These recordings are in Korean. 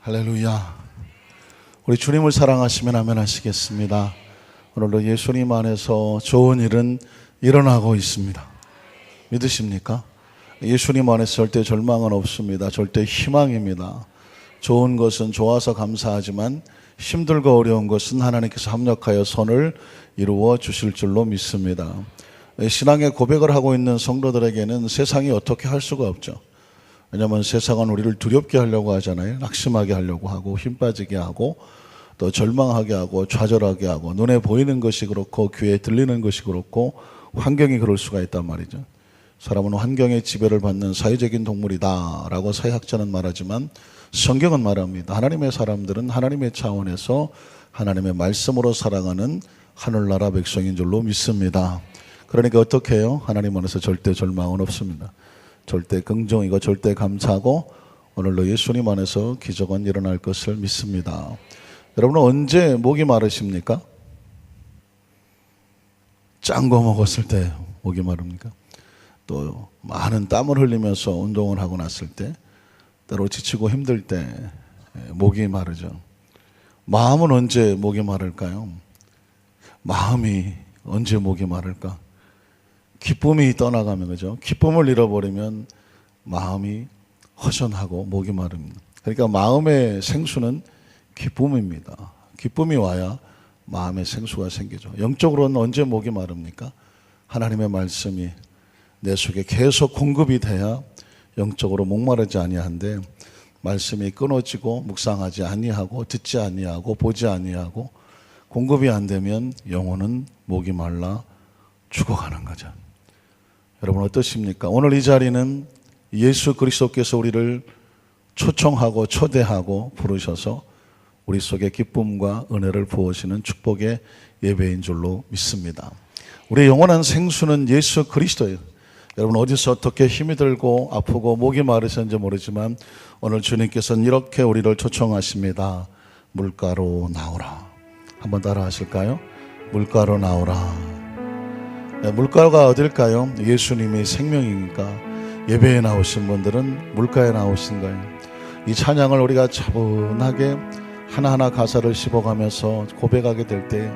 할렐루야. 우리 주님을 사랑하시면 아멘 하시겠습니다. 오늘도 예수님 안에서 좋은 일은 일어나고 있습니다. 믿으십니까? 예수님 안에서 절대 절망은 없습니다. 절대 희망입니다. 좋은 것은 좋아서 감사하지만 힘들고 어려운 것은 하나님께서 합력하여 선을 이루어 주실 줄로 믿습니다. 신앙의 고백을 하고 있는 성도들에게는 세상이 어떻게 할 수가 없죠. 왜냐하면 세상은 우리를 두렵게 하려고 하잖아요. 낙심하게 하려고 하고 힘 빠지게 하고 또 절망하게 하고 좌절하게 하고 눈에 보이는 것이 그렇고 귀에 들리는 것이 그렇고 환경이 그럴 수가 있단 말이죠. 사람은 환경의 지배를 받는 사회적인 동물이다 라고 사회학자는 말하지만 성경은 말합니다. 하나님의 사람들은 하나님의 차원에서 하나님의 말씀으로 살아가는 하늘나라 백성인 줄로 믿습니다. 그러니까 어떻게 해요? 하나님 안에서 절대 절망은 없습니다. 절대 긍정이고 절대 감사하고 오늘도 예수님 안에서 기적은 일어날 것을 믿습니다. 여러분은 언제 목이 마르십니까? 짠 거 먹었을 때 목이 마릅니까? 또 많은 땀을 흘리면서 운동을 하고 났을 때, 때로 지치고 힘들 때 목이 마르죠. 마음은 언제 목이 마를까요? 마음이 언제 목이 마를까? 기쁨이 떠나가면, 그죠? 기쁨을 잃어버리면 마음이 허전하고 목이 마릅니다. 그러니까 마음의 생수는 기쁨입니다. 기쁨이 와야 마음의 생수가 생기죠. 영적으로는 언제 목이 마릅니까? 하나님의 말씀이 내 속에 계속 공급이 돼야 영적으로 목마르지 아니한데, 말씀이 끊어지고 묵상하지 아니하고 듣지 아니하고 보지 아니하고 공급이 안 되면 영혼은 목이 말라 죽어가는 거죠. 여러분 어떠십니까? 오늘 이 자리는 예수 그리스도께서 우리를 초청하고 초대하고 부르셔서 우리 속에 기쁨과 은혜를 부어주시는 축복의 예배인 줄로 믿습니다. 우리의 영원한 생수는 예수 그리스도예요. 여러분 어디서 어떻게 힘이 들고 아프고 목이 마르셨는지 모르지만 오늘 주님께서는 이렇게 우리를 초청하십니다. 물가로 나오라. 한번 따라 하실까요? 물가로 나오라. 물가가 어딜까요? 예수님의 생명이니까 예배에 나오신 분들은 물가에 나오신 거예요. 이 찬양을 우리가 차분하게 하나하나 가사를 씹어가면서 고백하게 될 때,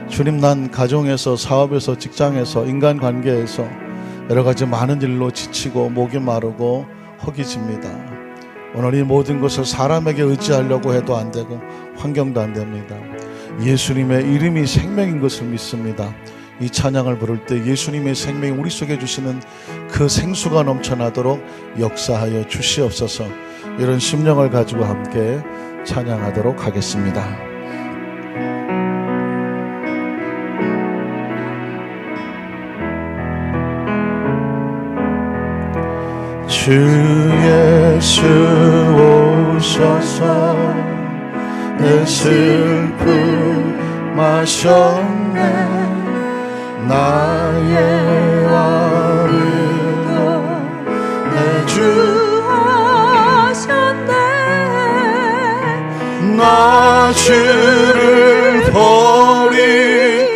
주님, 난 가정에서 사업에서 직장에서 인간관계에서 여러 가지 많은 일로 지치고 목이 마르고 허기집니다. 오늘 이 모든 것을 사람에게 의지하려고 해도 안 되고 환경도 안 됩니다. 예수님의 이름이 생명인 것을 믿습니다. 이 찬양을 부를 때 예수님의 생명이 우리 속에 주시는 그 생수가 넘쳐나도록 역사하여 주시옵소서. 이런 심령을 가지고 함께 찬양하도록 하겠습니다. 주 예수 오셔서 내 슬픔 마셨네. 나의 아르고 내 주 하셨네. 나 주를 버리고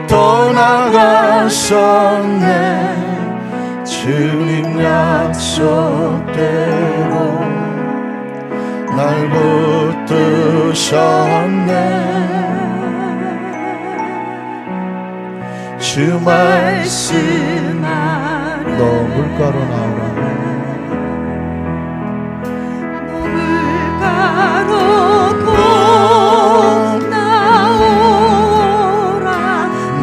떠나갔었네. 주님 약속대로 날 붙드셨네. 주 말씀 안에 너 물가로 나오라. 너 물가로 꼭 나오라.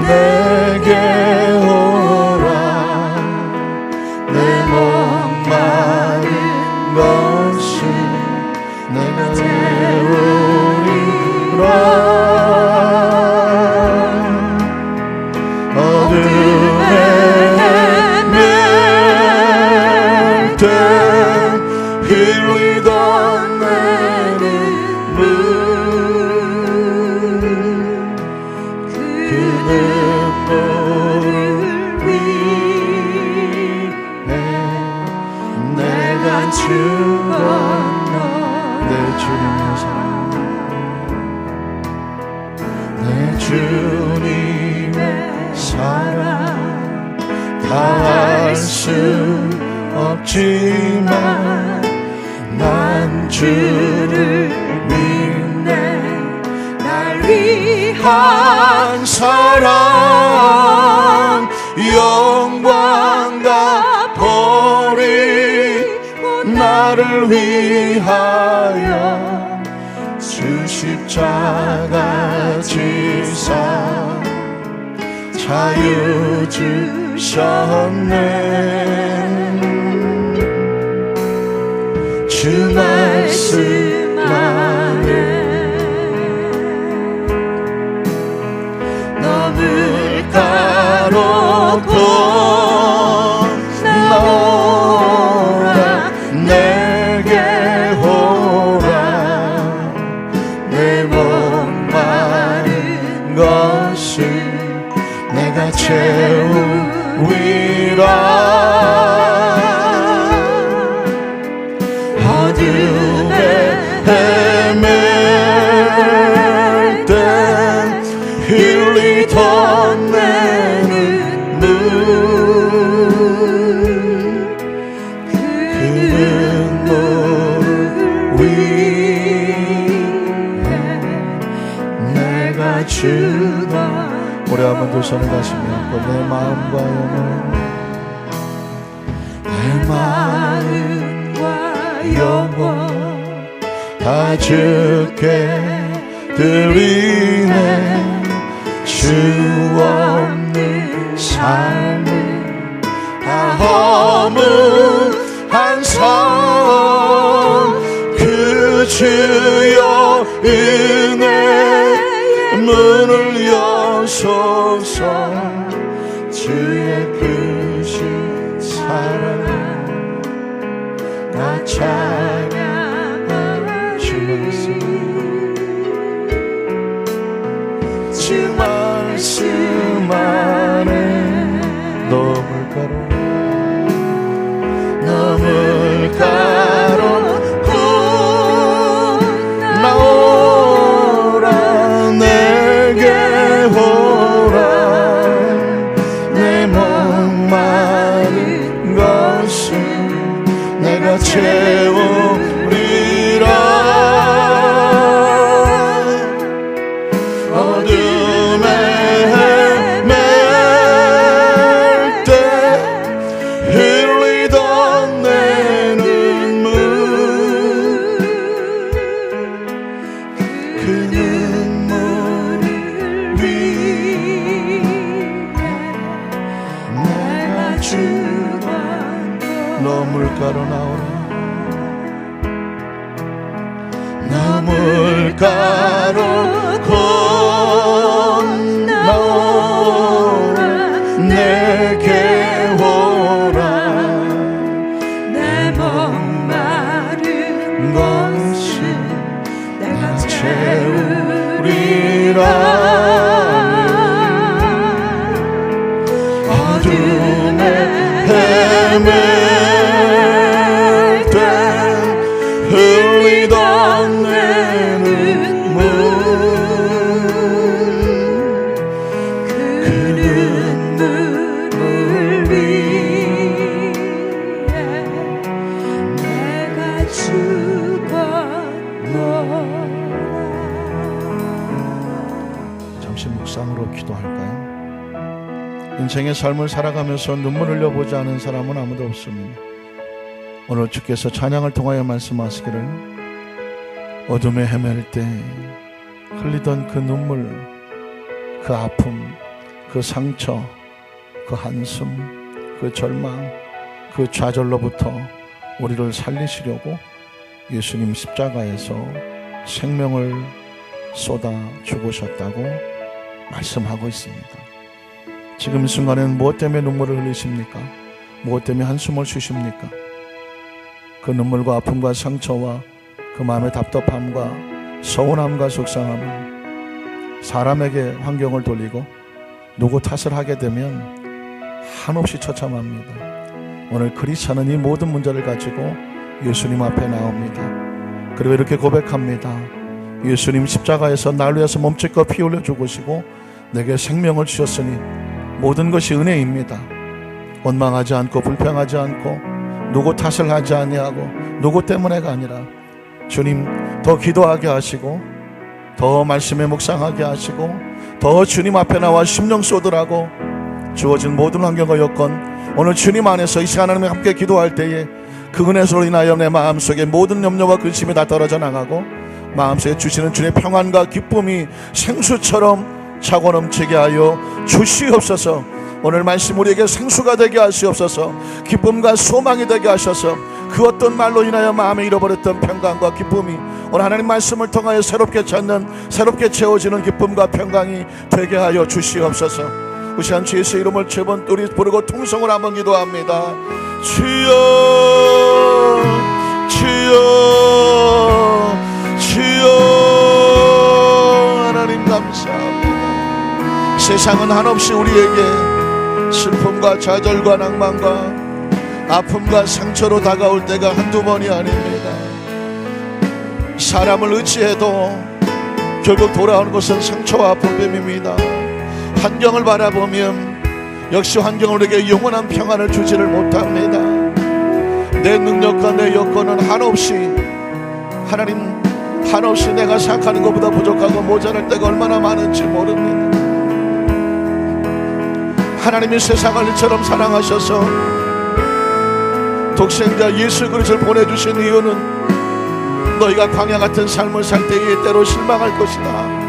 내게 오라. 내 목마른 것을 내가 채우리라. 주님의 사랑 다할 수 없지만 난 주를 한 사랑 영광과 버린 나를 위하여 주 십자가 지사 자유 주셨네. 주 말씀 안에 너물 가로고 나오라 내게 오라 내 목마른 것을 내가 채우리라. 어둠에 헤맬 때 흘리던 내 눈물 그 눈물 위에 내가 주다. 우리 한번 두 손을 다시 잡고 내 마음과 영혼 내 마음과 영혼 다 주께 드리네. 주 없는 삶을 다 허무한 삶 그 주여 은혜의 문을 여소서. 주의 크신 사랑 나 찬양하시면서 주 말씀 안에 너물 가로고 나오라 내게 오라 내 목마른 것을 내가 채우리라. 어둠에 헤맬 때 흘리던 내 눈물 그 눈물 위에 내가 죽었네. 너물가로 나오라 너물가로 건너오라 내게 오라 내 목마른 것을 내가 채우리라. 어둠에 헤맬 때 흘리던 내 눈물 그 눈물 위에 내가 죽었노라. 잠시 묵상으로 기도할까요? 인생의 삶을 살아가면서 눈물 흘려보지 않은 사람은 아무도 없습니다. 오늘 주께서 찬양을 통하여 말씀하시기를 어둠에 헤맬 때 흘리던 그 눈물 그 아픔 그 상처 그 한숨 그 절망 그 좌절로부터 우리를 살리시려고 예수님 십자가에서 생명을 쏟아 죽으셨다고 말씀하고 있습니다. 지금 이 순간에는 무엇 때문에 눈물을 흘리십니까? 무엇 때문에 한숨을 쉬십니까? 그 눈물과 아픔과 상처와 그 마음의 답답함과 서운함과 속상함을 사람에게 환경을 돌리고 누구 탓을 하게 되면 한없이 처참합니다. 오늘 크리스찬은 이 모든 문제를 가지고 예수님 앞에 나옵니다. 그리고 이렇게 고백합니다. 예수님 십자가에서 날 위해서 몸짓껏 피 흘려 죽으시고 내게 생명을 주셨으니 모든 것이 은혜입니다. 원망하지 않고 불평하지 않고 누구 탓을 하지 아니하고 누구 때문에가 아니라 주님 더 기도하게 하시고 더 말씀에 묵상하게 하시고 더 주님 앞에 나와 심령 쏟으라고 주어진 모든 환경과 여건 오늘 주님 안에서 이 시간 하나님과 함께 기도할 때에 그 은혜로 인하여 내 마음속에 모든 염려와 근심이 다 떨어져 나가고 마음속에 주시는 주님의 평안과 기쁨이 생수처럼 차고 넘치게 하여 주시옵소서. 오늘 말씀 우리에게 생수가 되게 하시옵소서. 기쁨과 소망이 되게 하셔서 그 어떤 말로 인하여 마음에 잃어버렸던 평강과 기쁨이 오늘 하나님 말씀을 통하여 새롭게 찾는, 새롭게 채워지는 기쁨과 평강이 되게 하여 주시옵소서. 그 시간 주 예수의 이름을 세번 우리 부르고 통성을 한번 기도합니다. 주여 주여 주여. 하나님 감사합니다. 세상은 한없이 우리에게 슬픔과 좌절과 낭만과 아픔과 상처로 다가올 때가 한두 번이 아닙니다. 사람을 의지해도 결국 돌아오는 것은 상처와 아픔뿐입니다. 환경을 바라보면 역시 환경은 우리에게 영원한 평안을 주지를 못합니다. 내 능력과 내 여건은 한없이 하나님 한없이 내가 생각하는 것보다 부족하고 모자랄 때가 얼마나 많은지 모릅니다. 하나님이 세상을 이처럼 사랑하셔서 독생자 예수 그리스도를 보내주신 이유는 너희가 광야 같은 삶을 살 때에 때로 실망할 것이다.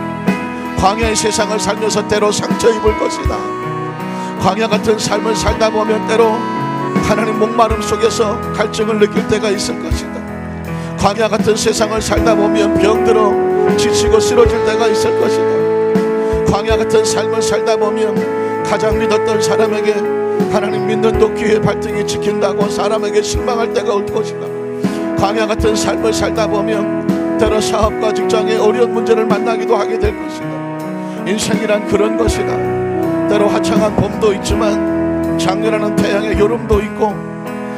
광야의 세상을 살면서 때로 상처 입을 것이다. 광야 같은 삶을 살다 보면 때로 하나님 목마름 속에서 갈증을 느낄 때가 있을 것이다. 광야 같은 세상을 살다 보면 병들어 지치고 쓰러질 때가 있을 것이다. 광야 같은 삶을 살다 보면 가장 믿었던 사람에게 하나님 믿는 도끼의 발등이 지킨다고 사람에게 실망할 때가 올 것이다. 광야 같은 삶을 살다 보면 때로 사업과 직장에 어려운 문제를 만나기도 하게 될 것이다. 인생이란 그런 것이다. 때로 화창한 봄도 있지만 장렬하는 태양의 여름도 있고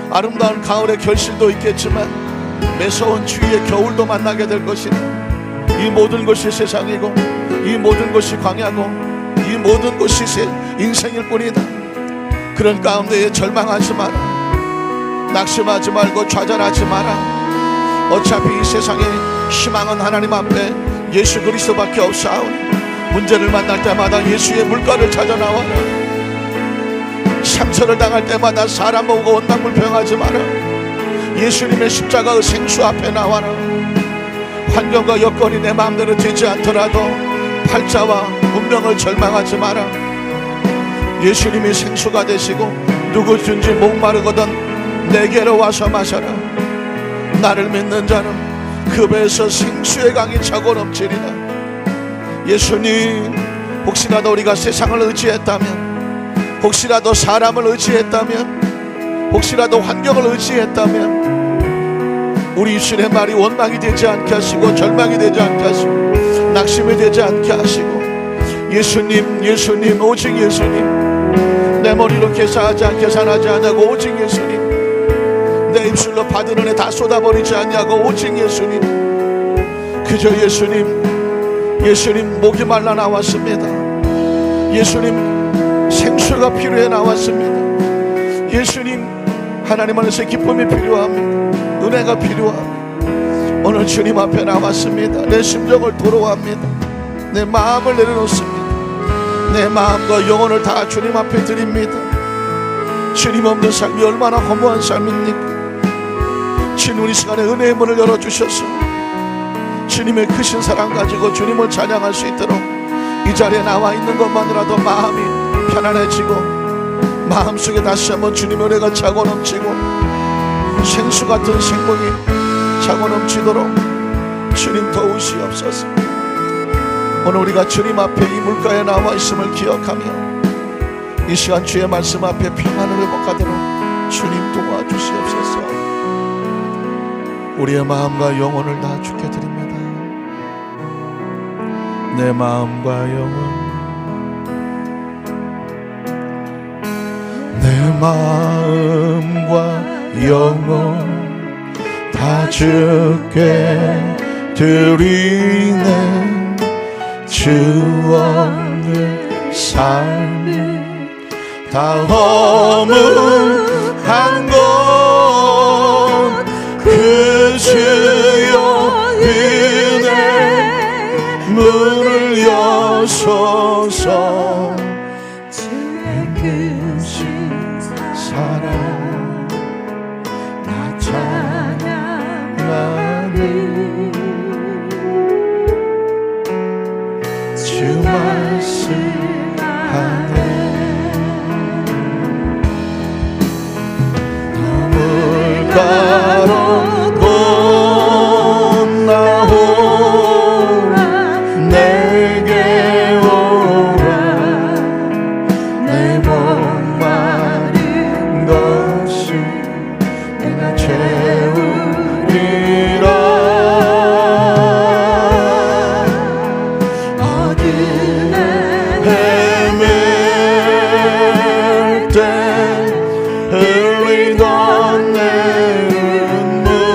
아름다운 가을의 결실도 있겠지만 매서운 추위의 겨울도 만나게 될 것이다. 이 모든 것이 세상이고 이 모든 것이 광야고 이 모든 것이 인생일 뿐이다. 그런 가운데에 절망하지 마라. 낙심하지 말고 좌절하지 마라. 어차피 이 세상에 희망은 하나님 앞에 예수 그리스도밖에 없사오니 문제를 만날 때마다 예수의 물가를 찾아 나와라. 상처를 당할 때마다 사람 보고 원망불평하지 마라. 예수님의 십자가의 생수 앞에 나와라. 환경과 여건이 내 마음대로 되지 않더라도 팔자와 운명을 절망하지 마라. 예수님이 생수가 되시고 누구든지 목마르거든 내게로 와서 마셔라. 나를 믿는 자는 그 배에서 생수의 강이 차고 넘치리라. 예수님, 혹시라도 우리가 세상을 의지했다면, 혹시라도 사람을 의지했다면, 혹시라도 환경을 의지했다면 우리 입술의 말이 원망이 되지 않게 하시고 절망이 되지 않게 하시고 낙심이 되지 않게 하시고 예수님, 예수님, 오직 예수님, 내 머리로 계산하지 않게 계산하지 않냐고 오직 예수님, 내 입술로 받은 은혜 다 쏟아버리지 않냐고 오직 예수님, 그저 예수님, 예수님 목이 말라 나왔습니다. 예수님 생수가 필요해 나왔습니다. 예수님 하나님 안에서 기쁨이 필요합니다. 은혜가 필요합니다. 오늘 주님 앞에 나왔습니다. 내 심정을 토로합니다. 내 마음을 내려놓습니다. 내 마음과 영혼을 다 주님 앞에 드립니다. 주님 없는 삶이 얼마나 허무한 삶입니까? 주님 이 시간에 은혜의 문을 열어주셔서 주님의 크신 사랑 가지고 주님을 찬양할 수 있도록 이 자리에 나와 있는 것만으로도 마음이 편안해지고 마음속에 다시 한번 주님의 은혜가 차고 넘치고 생수 같은 생명이 차고 넘치도록 주님 도우시옵소서. 오늘 우리가 주님 앞에 이 물가에 나와 있음을 기억하며 이 시간 주의 말씀 앞에 평안을 회복하도록 주님 도와주시옵소서. 우리의 마음과 영혼을 다 주께 드립니다. 내 마음과 영혼, 내 마음과 영혼 다 주께 드리네. 주 없는 삶 다 허무한 것 그 주여 은혜 주옵소서. 주의 크신 사랑 나 찬양하네. 주 말씀하네. 물가로 건너오라. 내게 오라. 내 목마른 것을 내가 채우리라. 어둠에 헤맬 때 흘리던 내 눈물,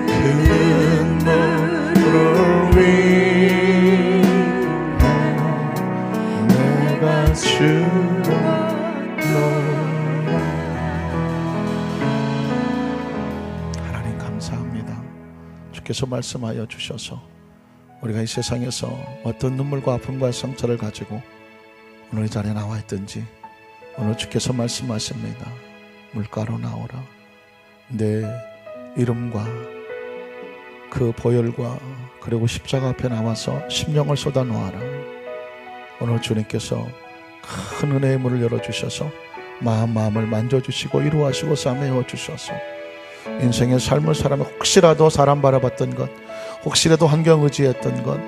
그 눈물을 위해 내가 죽었노라. 하나님 감사합니다. 주께서 말씀하여 주셔서 우리가 이 세상에서 어떤 눈물과 아픔과 상처를 가지고 오늘 이 자리에 나와 있든지 오늘 주께서 말씀하십니다. 물가로 나오라. 내 이름과 그 보혈과 그리고 십자가 앞에 나와서 심령을 쏟아 놓아라. 오늘 주님께서 큰 은혜의 문을 열어주셔서 마음을 만져주시고 위로하시고 싸매어 주셔서 인생의 삶을 살아면 혹시라도 사람 바라봤던 것, 혹시라도 환경 의지했던 것,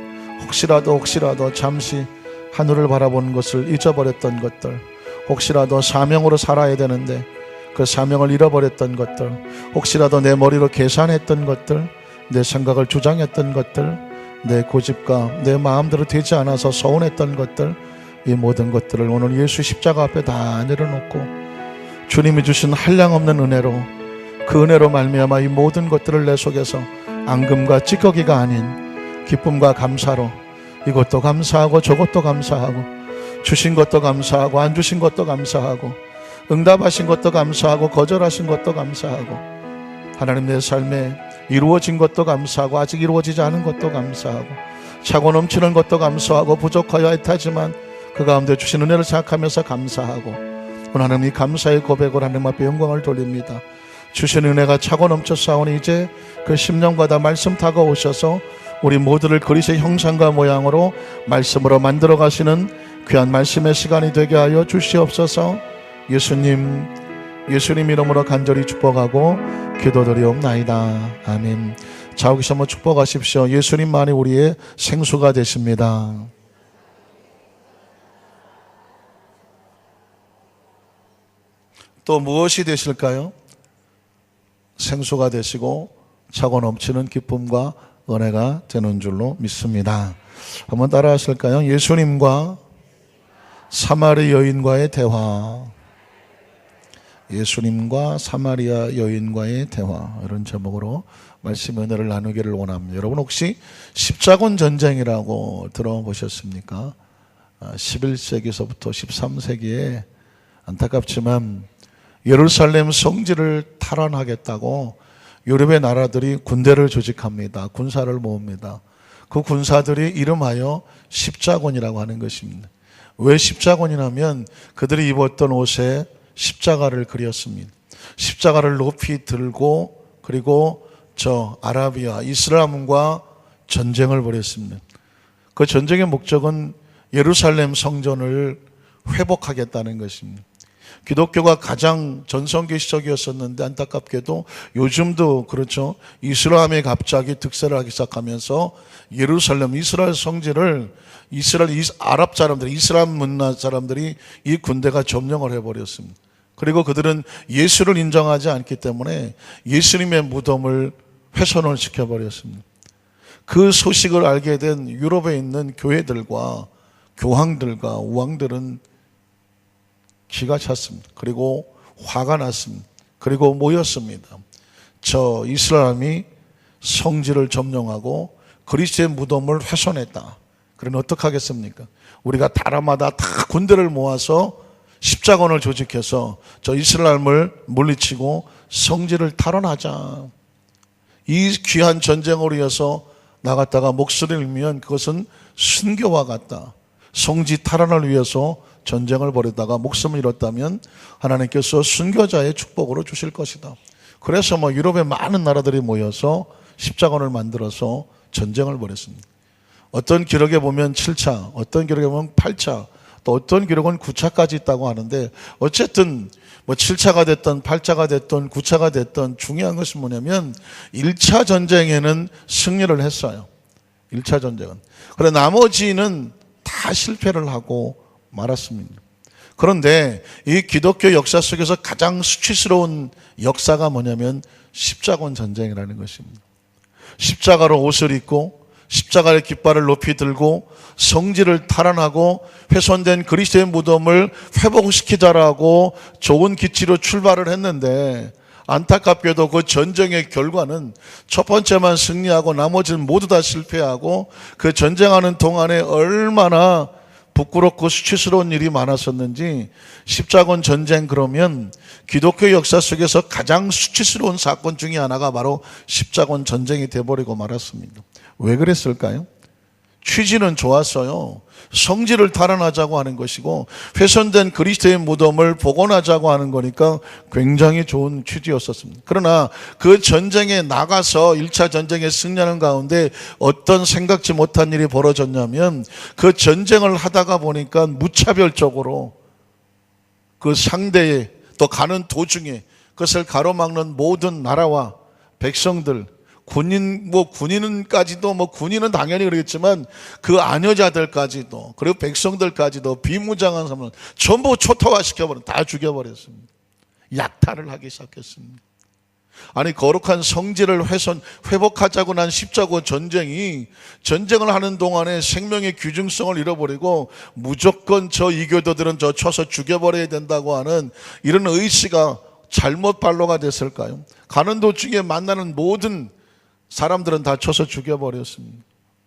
혹시라도 잠시 하늘을 바라보는 것을 잊어버렸던 것들, 혹시라도 사명으로 살아야 되는데 그 사명을 잃어버렸던 것들, 혹시라도 내 머리로 계산했던 것들, 내 생각을 주장했던 것들, 내 고집과 내 마음대로 되지 않아서 서운했던 것들, 이 모든 것들을 오늘 예수 십자가 앞에 다 내려놓고 주님이 주신 한량없는 은혜로, 그 은혜로 말미암아 이 모든 것들을 내 속에서 앙금과 찌꺼기가 아닌 기쁨과 감사로, 이것도 감사하고 저것도 감사하고, 주신 것도 감사하고 안 주신 것도 감사하고, 응답하신 것도 감사하고 거절하신 것도 감사하고, 하나님 내 삶에 이루어진 것도 감사하고 아직 이루어지지 않은 것도 감사하고, 차고 넘치는 것도 감사하고 부족하여 애타지만 그 가운데 주신 은혜를 생각하면서 감사하고, 오늘 하나님 이 감사의 고백으로 하나님 앞에 영광을 돌립니다. 주신 은혜가 차고 넘쳐 싸우니 이제 그 심령마다 말씀 다가오셔서 우리 모두를 그리스도의 형상과 모양으로 말씀으로 만들어 가시는 귀한 말씀의 시간이 되게 하여 주시옵소서. 예수님 이름으로 간절히 축복하고 기도드리옵나이다. 아멘. 자우기시 한번 축복하십시오. 예수님만이 우리의 생수가 되십니다. 또 무엇이 되실까요? 생수가 되시고 차고 넘치는 기쁨과 은혜가 되는 줄로 믿습니다. 한번 따라 하실까요? 예수님과 사마리 여인과의 대화. 예수님과 사마리아 여인과의 대화, 이런 제목으로 말씀 은혜를 나누기를 원합니다. 여러분 혹시 십자군 전쟁이라고 들어보셨습니까? 11세기서부터 13세기에 안타깝지만 예루살렘 성지를 탈환하겠다고 유럽의 나라들이 군대를 조직합니다. 군사를 모읍니다. 그 군사들이 이름하여 십자군이라고 하는 것입니다. 왜 십자군이냐면 그들이 입었던 옷에 십자가를 그렸습니다. 십자가를 높이 들고 그리고 저 아라비아 이슬람과 전쟁을 벌였습니다. 그 전쟁의 목적은 예루살렘 성전을 회복하겠다는 것입니다. 기독교가 가장 전성기시적이었었는데 안타깝게도 요즘도 그렇죠. 이슬람이 갑자기 득세를 하기 시작하면서 예루살렘 이스라엘 성지를 아랍 사람들, 이슬람 문화 사람들이 이 군대가 점령을 해버렸습니다. 그리고 그들은 예수를 인정하지 않기 때문에 예수님의 무덤을 훼손을 시켜버렸습니다. 그 소식을 알게 된 유럽에 있는 교회들과 교황들과 우왕들은 기가 찼습니다. 그리고 화가 났습니다. 그리고 모였습니다. 저 이슬람이 성지를 점령하고 그리스도의 무덤을 훼손했다. 그러면 어떡하겠습니까? 우리가 나라마다 다 군대를 모아서 십자군을 조직해서 저 이슬람을 물리치고 성지를 탈환하자. 이 귀한 전쟁을 위해서 나갔다가 목소리를 잃으면 그것은 순교와 같다. 성지 탈환을 위해서 전쟁을 벌이다가 목숨을 잃었다면 하나님께서 순교자의 축복으로 주실 것이다. 그래서 유럽의 많은 나라들이 모여서 십자군을 만들어서 전쟁을 벌였습니다. 어떤 기록에 보면 7차, 어떤 기록에 보면 8차, 또 어떤 기록은 9차까지 있다고 하는데, 어쨌든 7차가 됐던 8차가 됐던 9차가 됐던 중요한 것은 뭐냐면 1차 전쟁에는 승리를 했어요. 1차 전쟁은. 그런데 나머지는 다 실패를 하고 말았습니다. 그런데 이 기독교 역사 속에서 가장 수치스러운 역사가 뭐냐면 십자군 전쟁이라는 것입니다. 십자가로 옷을 입고 십자가의 깃발을 높이 들고 성지를 탈환하고 훼손된 그리스도의 무덤을 회복시키자라고 좋은 기치로 출발을 했는데, 안타깝게도 그 전쟁의 결과는 첫 번째만 승리하고 나머지는 모두 다 실패하고, 그 전쟁하는 동안에 얼마나 부끄럽고 수치스러운 일이 많았었는지. 십자군 전쟁, 그러면 기독교 역사 속에서 가장 수치스러운 사건 중에 하나가 바로 십자군 전쟁이 돼버리고 말았습니다. 왜 그랬을까요? 취지는 좋았어요. 성지를 탈환하자고 하는 것이고 훼손된 그리스도의 무덤을 복원하자고 하는 거니까 굉장히 좋은 취지였었습니다. 그러나 그 전쟁에 나가서 1차 전쟁에 승리하는 가운데 어떤 생각지 못한 일이 벌어졌냐면, 그 전쟁을 하다가 보니까 무차별적으로 그 상대에, 또 가는 도중에 그것을 가로막는 모든 나라와 백성들, 군인은까지도, 군인은 당연히 그러겠지만 그 아녀자들까지도, 그리고 백성들까지도, 비무장한 사람을 전부 초토화시켜버린, 다 죽여버렸습니다. 약탈을 하기 시작했습니다. 아니, 거룩한 성지를 회복하자고 난 십자군 전쟁이, 전쟁을 하는 동안에 생명의 규증성을 잃어버리고 무조건 저 이교도들은 저 쳐서 죽여버려야 된다고 하는 이런 의지가 잘못 발로가 됐을까요? 가는 도중에 만나는 모든 사람들은 다 쳐서 죽여버렸습니다.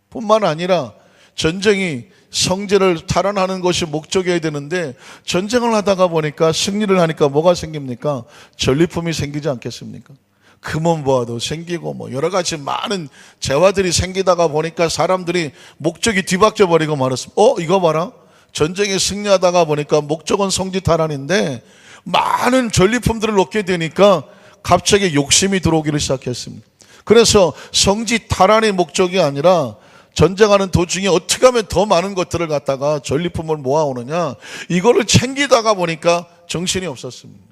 뿐만 아니라 전쟁이 성지를 탈환하는 것이 목적이어야 되는데, 전쟁을 하다가 보니까, 승리를 하니까 뭐가 생깁니까? 전리품이 생기지 않겠습니까? 금은보화도 생기고 여러 가지 많은 재화들이 생기다가 보니까 사람들이 목적이 뒤바뀌어 버리고 말았습니다. 이거 봐라, 전쟁에 승리하다가 보니까 목적은 성지 탈환인데 많은 전리품들을 얻게 되니까 갑자기 욕심이 들어오기를 시작했습니다. 그래서 성지 탈환의 목적이 아니라 전쟁하는 도중에 어떻게 하면 더 많은 것들을 갖다가 전리품을 모아오느냐, 이거를 챙기다가 보니까 정신이 없었습니다.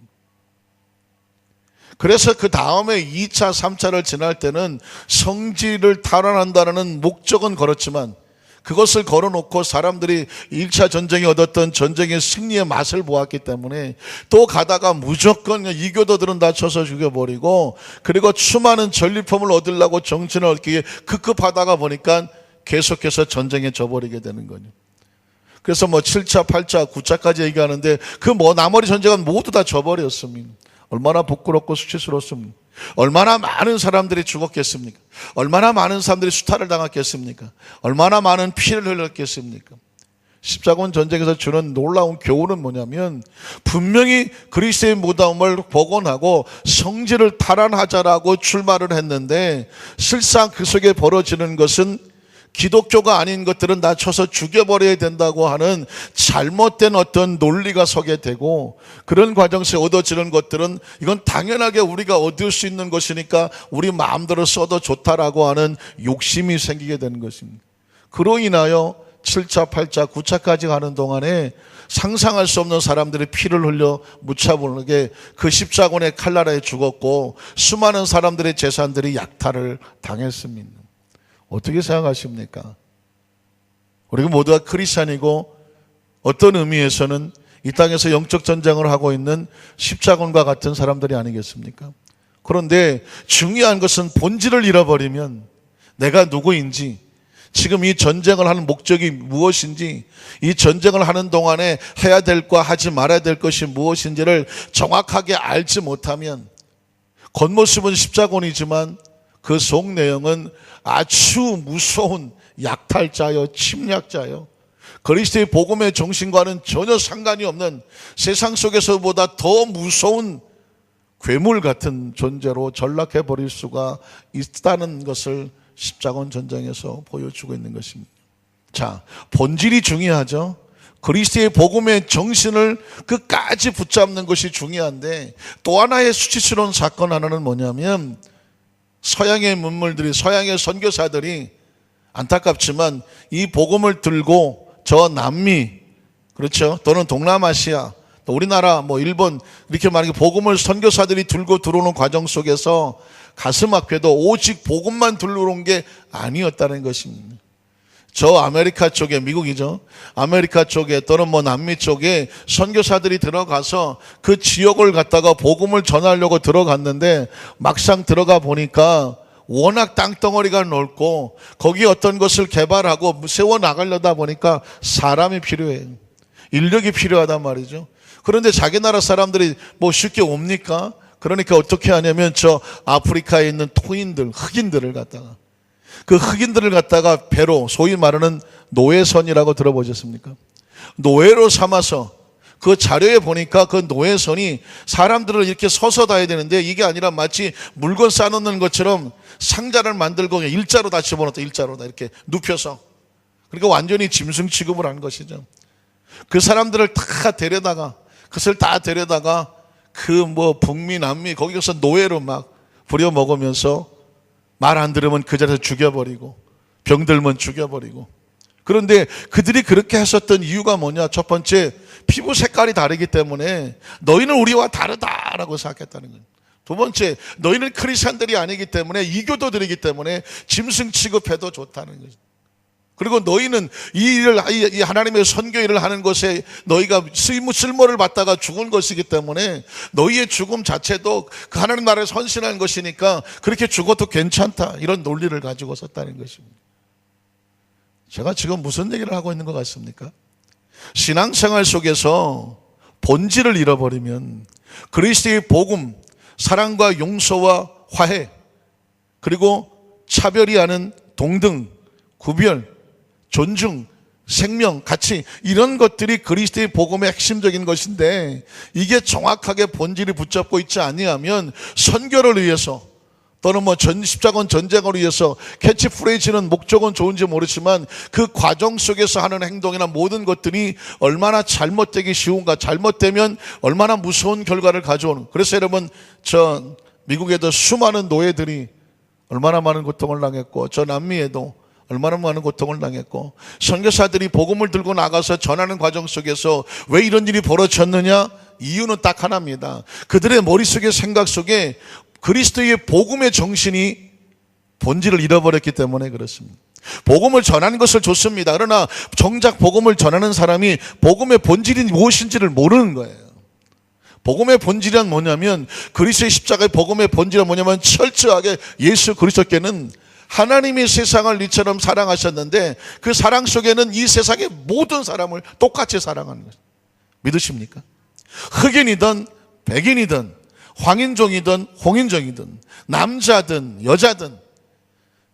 그래서 그 다음에 2차, 3차를 지날 때는 성지를 탈환한다는 목적은 걸었지만 그것을 걸어놓고 사람들이 1차 전쟁에 얻었던 전쟁의 승리의 맛을 보았기 때문에 또 가다가 무조건 이교도들은 다 쳐서 죽여버리고, 그리고 수많은 전리품을 얻으려고 정신을 얻기에 급급하다가 보니까 계속해서 전쟁에 져버리게 되는 거죠. 그래서 7차, 8차, 9차까지 얘기하는데 그 나머지 전쟁은 모두 다 져버렸습니다. 얼마나 부끄럽고 수치스럽습니까? 얼마나 많은 사람들이 죽었겠습니까? 얼마나 많은 사람들이 수탈을 당했겠습니까? 얼마나 많은 피를 흘렸겠습니까? 십자군 전쟁에서 주는 놀라운 교훈은 뭐냐면, 분명히 그리스도의 무덤을 복원하고 성지를 탈환하자라고 출발을 했는데 실상 그 속에 벌어지는 것은 기독교가 아닌 것들은 다 쳐서 죽여버려야 된다고 하는 잘못된 어떤 논리가 서게 되고, 그런 과정에서 얻어지는 것들은 이건 당연하게 우리가 얻을 수 있는 것이니까 우리 마음대로 써도 좋다라고 하는 욕심이 생기게 되는 것입니다. 그로 인하여 7차, 8차, 9차까지 가는 동안에 상상할 수 없는 사람들이 피를 흘려 무차별하게 그 십자군의 칼날에 죽었고 수많은 사람들의 재산들이 약탈을 당했습니다. 어떻게 생각하십니까? 우리가 모두가 크리스찬이고 어떤 의미에서는 이 땅에서 영적 전쟁을 하고 있는 십자군과 같은 사람들이 아니겠습니까? 그런데 중요한 것은 본질을 잃어버리면 내가 누구인지, 지금 이 전쟁을 하는 목적이 무엇인지, 이 전쟁을 하는 동안에 해야 될 것, 하지 말아야 될 것이 무엇인지를 정확하게 알지 못하면, 겉모습은 십자군이지만 그 속 내용은 아주 무서운 약탈자요, 침략자요, 그리스도의 복음의 정신과는 전혀 상관이 없는 세상 속에서보다 더 무서운 괴물 같은 존재로 전락해 버릴 수가 있다는 것을 십자군 전쟁에서 보여주고 있는 것입니다. 자, 본질이 중요하죠. 그리스도의 복음의 정신을 끝까지 붙잡는 것이 중요한데, 또 하나의 수치스러운 사건 하나는 뭐냐면, 서양의 문물들이, 서양의 선교사들이 안타깝지만 이 복음을 들고 저 남미, 그렇죠, 또는 동남아시아, 또 우리나라, 일본, 이렇게 만약에 복음을 선교사들이 들고 들어오는 과정 속에서 가슴 아파도 오직 복음만 들어온 게 아니었다는 것입니다. 저 아메리카 쪽에, 미국이죠, 아메리카 쪽에 또는 남미 쪽에 선교사들이 들어가서 그 지역을 갖다가 복음을 전하려고 들어갔는데, 막상 들어가 보니까 워낙 땅덩어리가 넓고 거기에 어떤 것을 개발하고 세워나가려다 보니까 사람이 필요해요. 인력이 필요하단 말이죠. 그런데 자기 나라 사람들이 쉽게 옵니까? 그러니까 어떻게 하냐면 저 아프리카에 있는 토인들, 흑인들을 갖다가, 그 흑인들을 갖다가 배로, 소위 말하는 노예선이라고 들어보셨습니까? 노예로 삼아서, 그 자료에 보니까 그 노예선이 사람들을 이렇게 서서 다야 되는데, 이게 아니라 마치 물건 싸놓는 것처럼 상자를 만들고 일자로 다 집어넣었다. 일자로 다 이렇게 눕혀서. 그러니까 완전히 짐승 취급을 한 것이죠. 그 사람들을 다 데려다가, 그것을 다 데려다가 북미, 남미, 거기 가서 노예로 막 부려먹으면서 말 안 들으면 그 자리에서 죽여버리고, 병들면 죽여버리고. 그런데 그들이 그렇게 했었던 이유가 뭐냐? 첫 번째, 피부 색깔이 다르기 때문에 너희는 우리와 다르다라고 생각했다는 거예요. 두 번째, 너희는 크리스찬들이 아니기 때문에, 이교도들이기 때문에 짐승 취급해도 좋다는 거죠. 그리고 너희는 이 하나님의 선교 일을 하는 것에 너희가 쓸모를 받다가 죽은 것이기 때문에 너희의 죽음 자체도 그 하나님 나라에 헌신하는 것이니까 그렇게 죽어도 괜찮다, 이런 논리를 가지고 썼다는 것입니다. 제가 지금 무슨 얘기를 하고 있는 것 같습니까? 신앙생활 속에서 본질을 잃어버리면 그리스도의 복음, 사랑과 용서와 화해, 그리고 차별이 아닌 동등, 구별, 존중, 생명, 가치, 이런 것들이 그리스도의 복음의 핵심적인 것인데, 이게 정확하게 본질이 붙잡고 있지 아니하면 선교를 위해서 또는 십자군 전쟁을 위해서, 캐치프레이즈는 목적은 좋은지 모르지만 그 과정 속에서 하는 행동이나 모든 것들이 얼마나 잘못되기 쉬운가, 잘못되면 얼마나 무서운 결과를 가져오는. 그래서 여러분, 저 미국에도 수많은 노예들이 얼마나 많은 고통을 당했고, 저 남미에도 얼마나 많은 고통을 당했고, 선교사들이 복음을 들고 나가서 전하는 과정 속에서 왜 이런 일이 벌어졌느냐? 이유는 딱 하나입니다. 그들의 머릿속에, 생각 속에 그리스도의 복음의 정신이 본질을 잃어버렸기 때문에 그렇습니다. 복음을 전하는 것을 좋습니다. 그러나 정작 복음을 전하는 사람이 복음의 본질이 무엇인지를 모르는 거예요. 복음의 본질은 뭐냐면, 그리스도의 십자가의 복음의 본질은 뭐냐면, 철저하게 예수 그리스도께는 하나님이 세상을 이처럼 사랑하셨는데 그 사랑 속에는 이 세상의 모든 사람을 똑같이 사랑하는 것입니다. 믿으십니까? 흑인이든 백인이든 황인종이든 홍인종이든 남자든 여자든,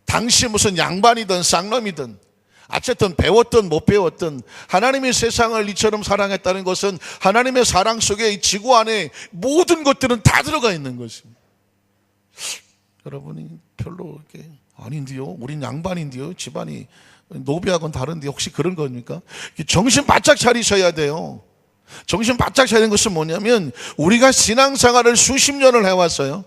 당시 무슨 양반이든 쌍놈이든, 어쨌든 배웠든 못 배웠든 하나님이 세상을 이처럼 사랑했다는 것은 하나님의 사랑 속에 이 지구 안에 모든 것들은 다 들어가 있는 것입니다. 여러분이 별로 이렇게 아닌데요, 우린 양반인데요, 집안이 노비하고는 다른데 혹시 그런 겁니까? 정신 바짝 차리셔야 돼요. 정신 바짝 차리는 것은 뭐냐면, 우리가 신앙생활을 수십 년을 해왔어요.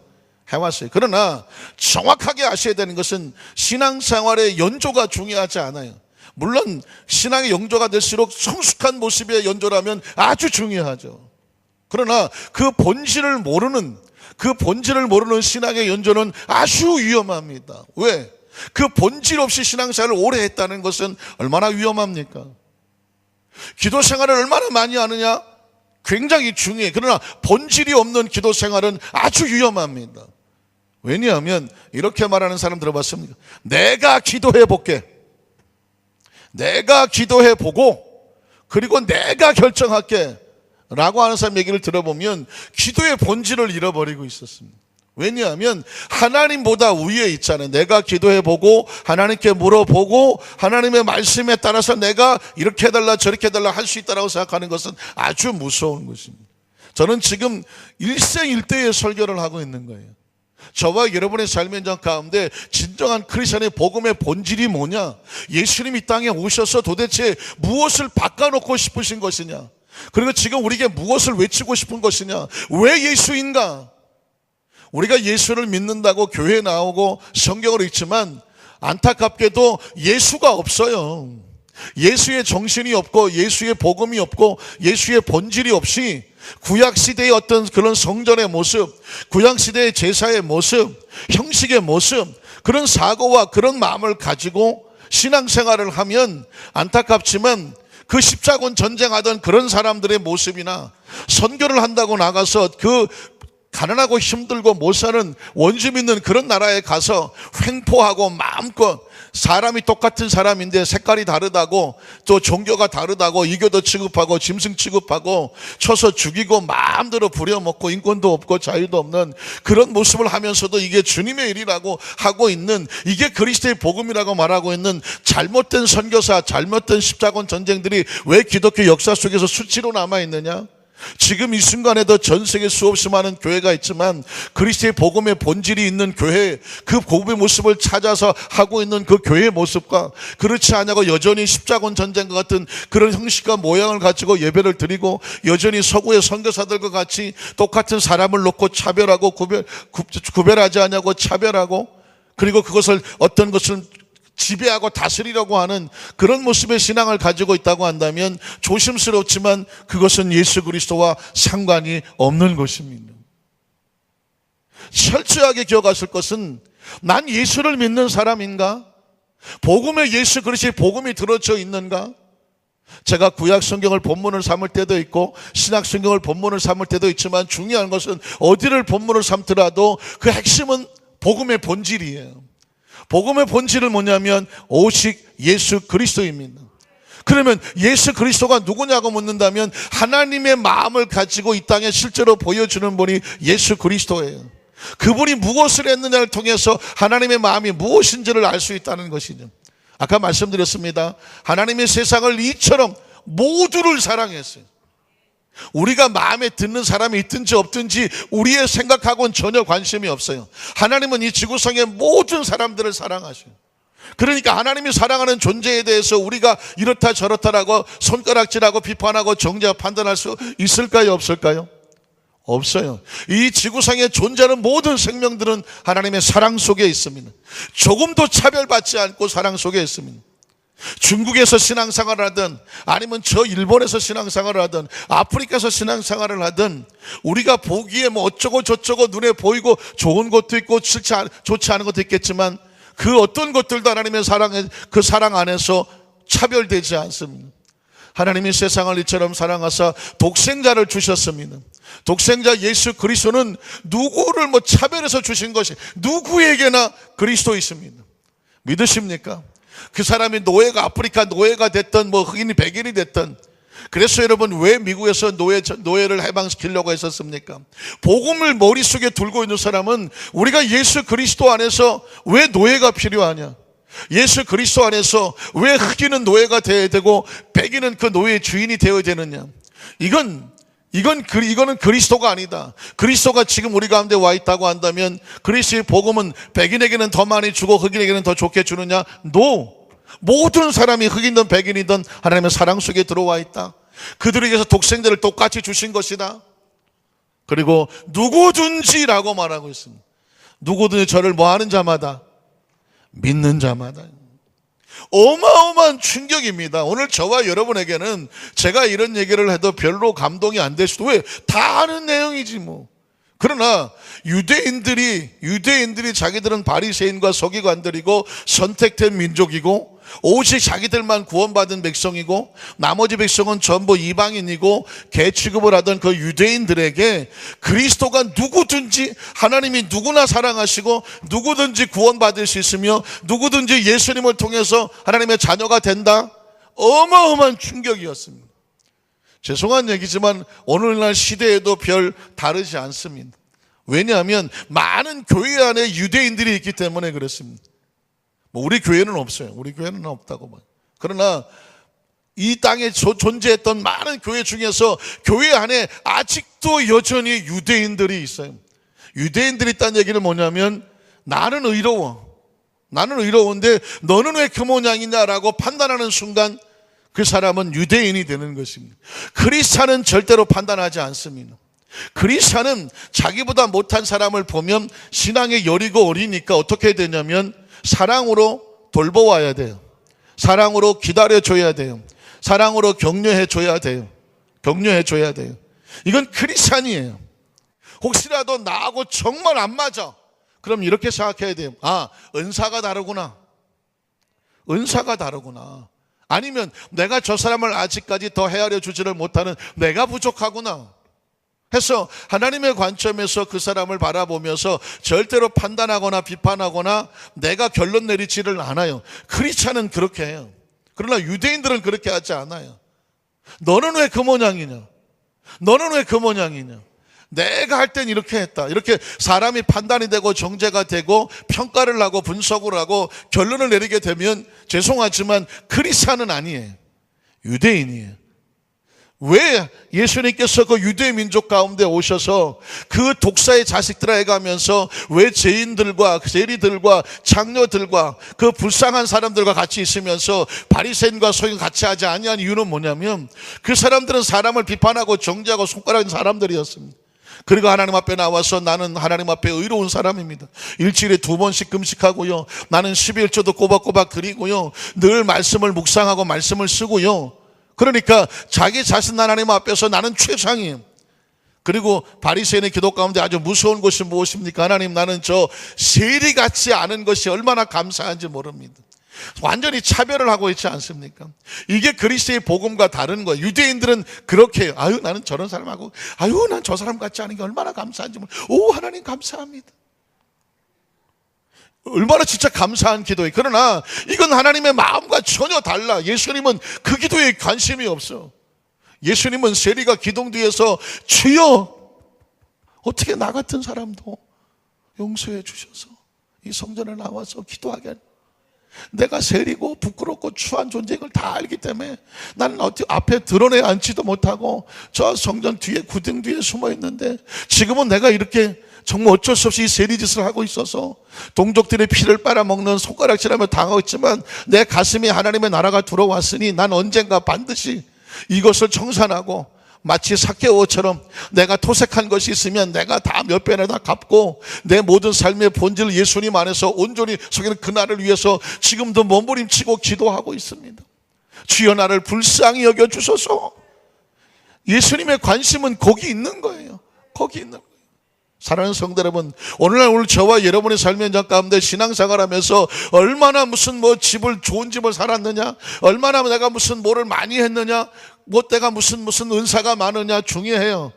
그러나 정확하게 아셔야 되는 것은 신앙생활의 연조가 중요하지 않아요. 물론 신앙의 연조가 될수록 성숙한 모습의 연조라면 아주 중요하죠. 그러나 그 본질을 모르는 신앙의 연조는 아주 위험합니다. 왜? 그 본질 없이 신앙생활을 오래 했다는 것은 얼마나 위험합니까? 기도 생활을 얼마나 많이 하느냐? 굉장히 중요해. 그러나 본질이 없는 기도 생활은 아주 위험합니다. 왜냐하면 이렇게 말하는 사람 들어봤습니까? 내가 기도해 볼게. 내가 기도해 보고 그리고 내가 결정할게 라고 하는 사람 얘기를 들어보면 기도의 본질을 잃어버리고 있었습니다. 왜냐하면 하나님보다 위에 있잖아요. 내가 기도해보고 하나님께 물어보고 하나님의 말씀에 따라서 내가 이렇게 해달라 저렇게 해달라 할 수 있다고 생각하는 것은 아주 무서운 것입니다. 저는 지금 일생일대의 설교를 하고 있는 거예요. 저와 여러분의 삶의 현장 가운데 진정한 크리스천의 복음의 본질이 뭐냐? 예수님이 이 땅에 오셔서 도대체 무엇을 바꿔놓고 싶으신 것이냐? 그리고 지금 우리에게 무엇을 외치고 싶은 것이냐? 왜 예수인가? 우리가 예수를 믿는다고 교회에 나오고 성경을 읽지만 안타깝게도 예수가 없어요. 예수의 정신이 없고 예수의 복음이 없고 예수의 본질이 없이 구약시대의 어떤 그런 성전의 모습, 구약시대의 제사의 모습, 형식의 모습, 그런 사고와 그런 마음을 가지고 신앙생활을 하면 안타깝지만 그 십자군 전쟁하던 그런 사람들의 모습이나 선교를 한다고 나가서 그 가난하고 힘들고 못 사는 원주 있는 그런 나라에 가서 횡포하고 마음껏 사람이 똑같은 사람인데 색깔이 다르다고 또 종교가 다르다고 이교도 취급하고 짐승 취급하고 쳐서 죽이고 마음대로 부려먹고 인권도 없고 자유도 없는 그런 모습을 하면서도 이게 주님의 일이라고 하고 있는, 이게 그리스도의 복음이라고 말하고 있는 잘못된 선교사, 잘못된 십자군 전쟁들이 왜 기독교 역사 속에서 수치로 남아있느냐? 지금 이 순간에도 전 세계 수없이 많은 교회가 있지만 그리스도의 복음의 본질이 있는 교회, 그 복음의 모습을 찾아서 하고 있는 그 교회의 모습과 그렇지 않냐고 여전히 십자군 전쟁과 같은 그런 형식과 모양을 가지고 예배를 드리고 여전히 서구의 선교사들과 같이 똑같은 사람을 놓고 차별하고 구별하지 않냐고 차별하고, 그리고 그것을 어떤 것을 지배하고 다스리려고 하는 그런 모습의 신앙을 가지고 있다고 한다면 조심스럽지만 그것은 예수 그리스도와 상관이 없는 것입니다. 철저하게 기억하실 것은 난 예수를 믿는 사람인가? 복음에 예수 그리스도의 복음이 들어져 있는가? 제가 구약 성경을 본문을 삼을 때도 있고 신약 성경을 본문을 삼을 때도 있지만 중요한 것은 어디를 본문을 삼더라도 그 핵심은 복음의 본질이에요. 복음의 본질은 뭐냐면 오직 예수 그리스도입니다. 그러면 예수 그리스도가 누구냐고 묻는다면 하나님의 마음을 가지고 이 땅에 실제로 보여주는 분이 예수 그리스도예요. 그분이 무엇을 했느냐를 통해서 하나님의 마음이 무엇인지를 알 수 있다는 것이죠. 아까 말씀드렸습니다. 하나님의 세상을 이처럼 모두를 사랑했어요. 우리가 마음에 드는 사람이 있든지 없든지 우리의 생각하고는 전혀 관심이 없어요. 하나님은 이 지구상의 모든 사람들을 사랑하셔요. 그러니까 하나님이 사랑하는 존재에 대해서 우리가 이렇다 저렇다라고 손가락질하고 비판하고 정죄하고 판단할 수 있을까요? 없을까요? 없어요. 이 지구상에 존재하는 모든 생명들은 하나님의 사랑 속에 있습니다. 조금도 차별받지 않고 사랑 속에 있습니다. 중국에서 신앙생활을 하든 아니면 저 일본에서 신앙생활을 하든 아프리카에서 신앙생활을 하든 우리가 보기에 뭐 어쩌고 저쩌고 눈에 보이고 좋은 것도 있고 좋지 않은 것도 있겠지만 그 어떤 것들도 하나님의 사랑에, 그 사랑 안에서 차별되지 않습니다. 하나님이 세상을 이처럼 사랑하사 독생자를 주셨습니다. 독생자 예수 그리스도는 누구를 뭐 차별해서 주신 것이 누구에게나 그리스도 있습니다. 믿으십니까? 그 사람이 노예가 아프리카 노예가 됐던 뭐 흑인이 백인이 됐던, 그래서 여러분 왜 미국에서 노예를 해방시키려고 했었습니까? 복음을 머릿속에 들고 있는 사람은 우리가 예수 그리스도 안에서 왜 노예가 필요하냐? 예수 그리스도 안에서 왜 흑인은 노예가 되어야 되고 백인은 그 노예의 주인이 되어야 되느냐? 이거는 그리스도가 아니다. 그리스도가 지금 우리 가운데 와 있다고 한다면 그리스도의 복음은 백인에게는 더 많이 주고 흑인에게는 더 좋게 주느냐? No. 모든 사람이 흑인이든 백인이든 하나님의 사랑 속에 들어와 있다. 그들에게서 독생자를 똑같이 주신 것이다. 그리고 누구든지라고 말하고 있습니다. 누구든지 저를 뭐 하는 자마다, 믿는 자마다. 어마어마한 충격입니다. 오늘 저와 여러분에게는 제가 이런 얘기를 해도 별로 감동이 안 될 수도, 왜? 다 아는 내용이지 뭐. 그러나 유대인들이 자기들은 바리새인과 서기관들이고 선택된 민족이고 오직 자기들만 구원받은 백성이고 나머지 백성은 전부 이방인이고 개 취급을 하던 그 유대인들에게 그리스도가 누구든지 하나님이 누구나 사랑하시고 누구든지 구원받을 수 있으며 누구든지 예수님을 통해서 하나님의 자녀가 된다. 어마어마한 충격이었습니다. 죄송한 얘기지만 오늘날 시대에도 별 다르지 않습니다. 왜냐하면 많은 교회 안에 유대인들이 있기 때문에 그렇습니다. 우리 교회는 없어요. 우리 교회는 없다고 봐요. 그러나 이 땅에 존재했던 많은 교회 중에서 교회 안에 아직도 여전히 유대인들이 있어요. 유대인들이 있다는 얘기는 뭐냐면 나는 의로워. 나는 의로운데 너는 왜 그 모양이냐라고 판단하는 순간 그 사람은 유대인이 되는 것입니다. 그리스도는 절대로 판단하지 않습니다. 그리스도는 자기보다 못한 사람을 보면 신앙의 열이고 어리니까 어떻게 되냐면 사랑으로 돌보아야 돼요. 사랑으로 기다려줘야 돼요. 사랑으로 격려해줘야 돼요. 격려해줘야 돼요. 이건 크리스찬이에요. 혹시라도 나하고 정말 안 맞아. 그럼 이렇게 생각해야 돼요. 아, 은사가 다르구나. 은사가 다르구나. 아니면 내가 저 사람을 아직까지 더 헤아려 주지를 못하는 내가 부족하구나 해서 하나님의 관점에서 그 사람을 바라보면서 절대로 판단하거나 비판하거나 내가 결론 내리지를 않아요. 크리스찬은 그렇게 해요. 그러나 유대인들은 그렇게 하지 않아요. 너는 왜 그 모양이냐? 너는 왜 그 모양이냐? 내가 할 땐 이렇게 했다. 이렇게 사람이 판단이 되고 정죄가 되고 평가를 하고 분석을 하고 결론을 내리게 되면 죄송하지만 크리스찬은 아니에요. 유대인이에요. 왜 예수님께서 그 유대 민족 가운데 오셔서 그 독사의 자식들아 해가면서 왜 죄인들과 세리들과 장녀들과 그 불쌍한 사람들과 같이 있으면서 바리새인과 서기관 같이 하지 아니한 이유는 뭐냐면 그 사람들은 사람을 비판하고 정죄하고 손가락인 사람들이었습니다. 그리고 하나님 앞에 나와서 나는 하나님 앞에 의로운 사람입니다. 일주일에 2번씩 금식하고요. 나는 11조도 꼬박꼬박 드리고요. 늘 말씀을 묵상하고 말씀을 쓰고요. 그러니까 자기 자신 하나님 앞에서 나는 최상이에요. 그리고 바리새인의 기도 가운데 아주 무서운 것이 무엇입니까? 하나님, 나는 저 세리 같지 않은 것이 얼마나 감사한지 모릅니다. 완전히 차별을 하고 있지 않습니까? 이게 그리스도의 복음과 다른 거예요. 유대인들은 그렇게 해요. 아유, 나는 저런 사람하고, 아유, 난 저 사람 같지 않은 게 얼마나 감사한지 모릅니다. 오, 하나님 감사합니다. 얼마나 진짜 감사한 기도예요. 그러나 이건 하나님의 마음과 전혀 달라. 예수님은 그 기도에 관심이 없어. 예수님은 세리가 기둥 뒤에서 주여, 어떻게 나 같은 사람도 용서해 주셔서 이 성전에 나와서 기도하게 하냐. 내가 세리고 부끄럽고 추한 존재인 걸 다 알기 때문에 나는 어떻게 앞에 드러내 앉지도 못하고 저 성전 뒤에 구등 뒤에 숨어 있는데 지금은 내가 이렇게 정말 어쩔 수 없이 세리짓을 하고 있어서 동족들의 피를 빨아먹는 손가락질하며 당하고 있지만 내 가슴에 하나님의 나라가 들어왔으니 난 언젠가 반드시 이것을 청산하고 마치 삭개오처럼 내가 토색한 것이 있으면 내가 다 몇 배나 다 갚고 내 모든 삶의 본질을 예수님 안에서 온전히 속이는 그날을 위해서 지금도 몸부림치고 기도하고 있습니다. 주여 나를 불쌍히 여겨주소서. 예수님의 관심은 거기 있는 거예요. 거기 있는 거예요. 사랑하는 성도 여러분, 오늘 저와 여러분의 삶의 현장 가운데 신앙생활 하면서 얼마나 무슨 집을 좋은 집을 살았느냐, 얼마나 내가 무슨 뭐를 많이 했느냐, 내가 무슨 은사가 많으냐 중요해요.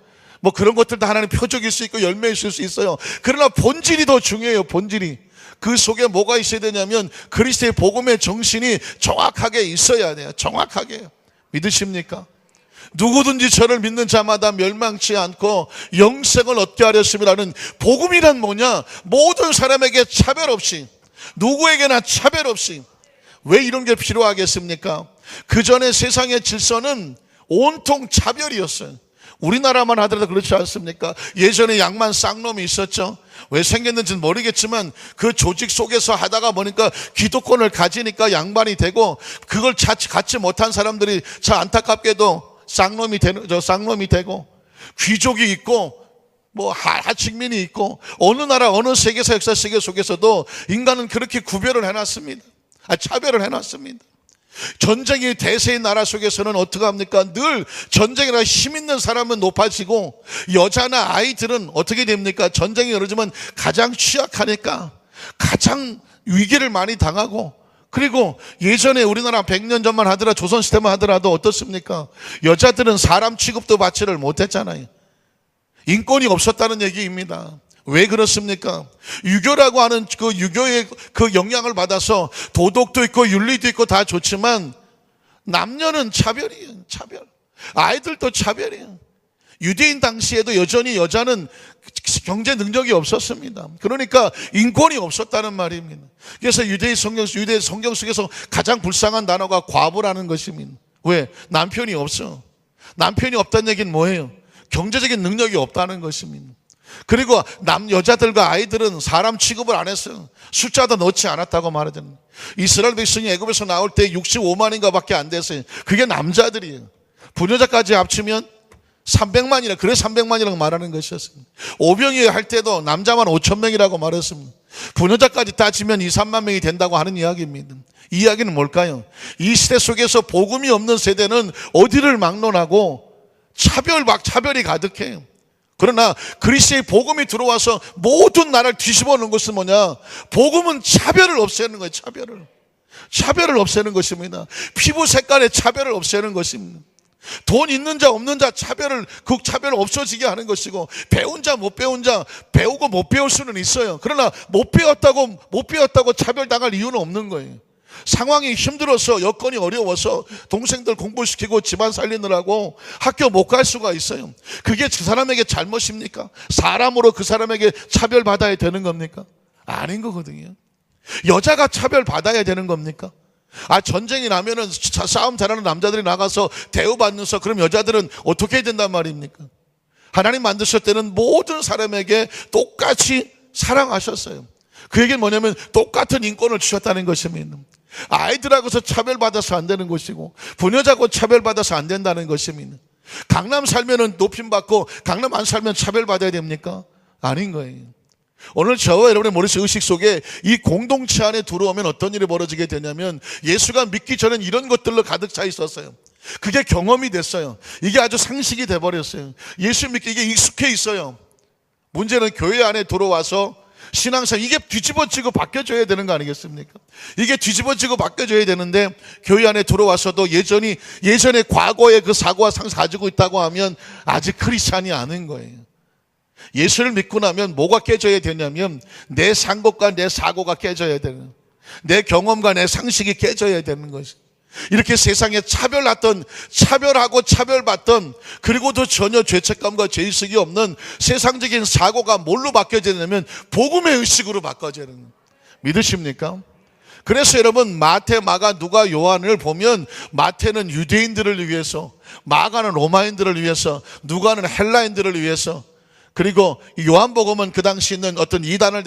그런 것들 다 하나님 표적일 수 있고 열매일 수 있어요. 그러나 본질이 더 중요해요. 본질이. 그 속에 뭐가 있어야 되냐면 그리스도의 복음의 정신이 정확하게 있어야 돼요. 정확하게. 믿으십니까? 누구든지 저를 믿는 자마다 멸망치 않고 영생을 얻게 하렸음이라는 복음이란 뭐냐? 모든 사람에게 차별 없이, 누구에게나 차별 없이. 왜 이런 게 필요하겠습니까? 그 전에 세상의 질서는 온통 차별이었어요. 우리나라만 하더라도 그렇지 않습니까? 예전에 양만 쌍놈이 있었죠. 왜 생겼는지는 모르겠지만 그 조직 속에서 하다가 보니까 기득권을 가지니까 양반이 되고, 그걸 갖지 못한 사람들이 참 안타깝게도 쌍놈이 되고, 귀족이 있고 하층민이 있고, 어느 나라 어느 세계사 역사 세계 속에서도 인간은 그렇게 구별을 해놨습니다. 차별을 해놨습니다. 전쟁이 대세의 나라 속에서는 어떻게 합니까? 늘 전쟁이라 힘 있는 사람은 높아지고 여자나 아이들은 어떻게 됩니까? 전쟁이 벌어지면 가장 취약하니까 가장 위기를 많이 당하고, 그리고 예전에 우리나라 100년 전만 하더라도 조선시대만 하더라도 어떻습니까? 여자들은 사람 취급도 받지를 못했잖아요. 인권이 없었다는 얘기입니다. 왜 그렇습니까? 유교라고 하는 그 유교의 그 영향을 받아서 도덕도 있고 윤리도 있고 다 좋지만 남녀는 차별이에요. 차별. 아이들도 차별이에요. 유대인 당시에도 여전히 여자는 경제 능력이 없었습니다. 그러니까 인권이 없었다는 말입니다. 그래서 유대 성경 속에서 가장 불쌍한 단어가 과부라는 것입니다. 왜? 남편이 없어. 남편이 없다는 얘기는 뭐예요? 경제적인 능력이 없다는 것입니다. 그리고 여자들과 아이들은 사람 취급을 안 했어요. 숫자도 넣지 않았다고 말하잖아요. 이스라엘 백성이 애굽에서 나올 때 65만인가 밖에 안 됐어요. 그게 남자들이에요. 부녀자까지 합치면 300만이라, 그래 300만이라고 말하는 것이었습니다. 오병이어 할 때도 남자만 5천 명이라고 말했습니다. 부녀자까지 따지면 2, 3만 명이 된다고 하는 이야기입니다. 이 이야기는 뭘까요? 이 시대 속에서 복음이 없는 세대는 어디를 막론하고 차별이 가득해요. 그러나 그리스도의 복음이 들어와서 모든 나라를 뒤집어 놓은 것은 뭐냐? 복음은 차별을 없애는 거예요. 차별을 없애는 것입니다. 피부 색깔의 차별을 없애는 것입니다. 돈 있는 자 없는 자 그 차별을 없어지게 하는 것이고, 배운 자 못 배운 자, 배우고 못 배울 수는 있어요. 그러나 못 배웠다고 차별당할 이유는 없는 거예요. 상황이 힘들어서, 여건이 어려워서 동생들 공부시키고 집안 살리느라고 학교 못 갈 수가 있어요. 그게 그 사람에게 잘못입니까? 사람으로 그 사람에게 차별받아야 되는 겁니까? 아닌 거거든요. 여자가 차별받아야 되는 겁니까? 전쟁이 나면은 싸움 잘하는 남자들이 나가서 대우받면서, 그럼 여자들은 어떻게 해야 된단 말입니까? 하나님 만드실 때는 모든 사람에게 똑같이 사랑하셨어요. 그 얘기는 뭐냐면 똑같은 인권을 주셨다는 것입니다. 아이들하고서 차별받아서 안 되는 것이고, 부녀자고 차별받아서 안 된다는 것입니다. 강남 살면은 높임받고 강남 안 살면 차별받아야 됩니까? 아닌 거예요. 오늘 저와 여러분의 머릿속 의식 속에 이 공동체 안에 들어오면 어떤 일이 벌어지게 되냐면, 예수가 믿기 전엔 이런 것들로 가득 차 있었어요. 그게 경험이 됐어요. 이게 아주 상식이 돼버렸어요. 예수 믿기 이게 익숙해 있어요. 문제는 교회 안에 들어와서 신앙생활, 이게 뒤집어지고 바뀌어져야 되는 거 아니겠습니까? 이게 뒤집어지고 바뀌어져야 되는데, 교회 안에 들어와서도 예전에 과거의 그 사고와 상식 가지고 있다고 하면 아직 크리스찬이 아닌 거예요. 예수를 믿고 나면 뭐가 깨져야 되냐면, 내 상식과 내 사고가 깨져야 되는, 내 경험과 내 상식이 깨져야 되는 것이. 이렇게 세상에 차별하고 차별받던, 그리고도 전혀 죄책감과 죄의식이 없는 세상적인 사고가 뭘로 바뀌어져야 되냐면 복음의 의식으로 바꿔져야 되는 거예요. 믿으십니까? 그래서 여러분, 마태, 마가, 누가, 요한을 보면 마태는 유대인들을 위해서, 마가는 로마인들을 위해서, 누가는 헬라인들을 위해서, 그리고 요한복음은 그 당시 있는 어떤 이단을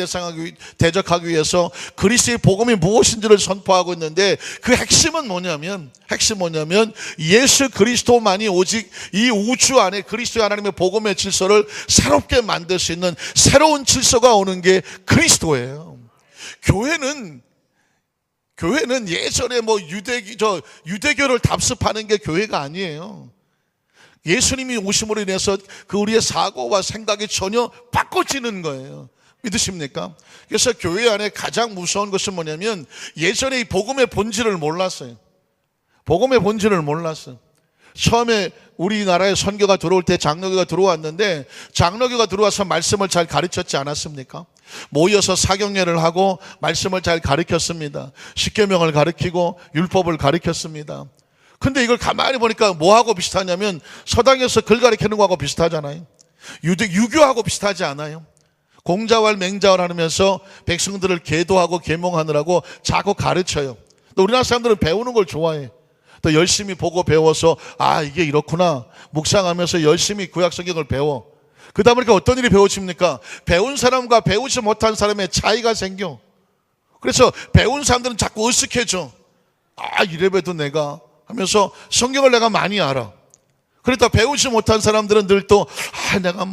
대적하기 위해서 그리스도의 복음이 무엇인지를 선포하고 있는데, 그 핵심은 뭐냐면 예수 그리스도만이 오직 이 우주 안에 그리스도 하나님의 복음의 질서를 새롭게 만들 수 있는 새로운 질서가 오는 게 그리스도예요. 교회는 예전에 유대교를 답습하는 게 교회가 아니에요. 예수님이 오심으로 인해서 그 우리의 사고와 생각이 전혀 바꿔지는 거예요. 믿으십니까? 그래서 교회 안에 가장 무서운 것은 뭐냐면, 예전에 이 복음의 본질을 몰랐어요. 처음에 우리나라에 선교가 들어올 때 장로교가 들어왔는데, 장로교가 들어와서 말씀을 잘 가르쳤지 않았습니까? 모여서 사경례를 하고 말씀을 잘 가르쳤습니다. 십계명을 가르치고 율법을 가르쳤습니다. 근데 이걸 가만히 보니까 뭐하고 비슷하냐면, 서당에서 글 가르치는 거하고 비슷하잖아요. 유교하고 비슷하지 않아요? 공자왈 맹자왈 하면서 백성들을 계도하고 계몽하느라고 자꾸 가르쳐요. 또 우리나라 사람들은 배우는 걸 좋아해. 또 열심히 보고 배워서 이게 이렇구나 묵상하면서 열심히 구약성경을 배워. 그러다 보니까 어떤 일이 배워집니까? 배운 사람과 배우지 못한 사람의 차이가 생겨. 그래서 배운 사람들은 자꾸 어색해져. 이래봬도 내가 하면서 성경을 내가 많이 알아. 그러다 배우지 못한 사람들은 늘 또 내가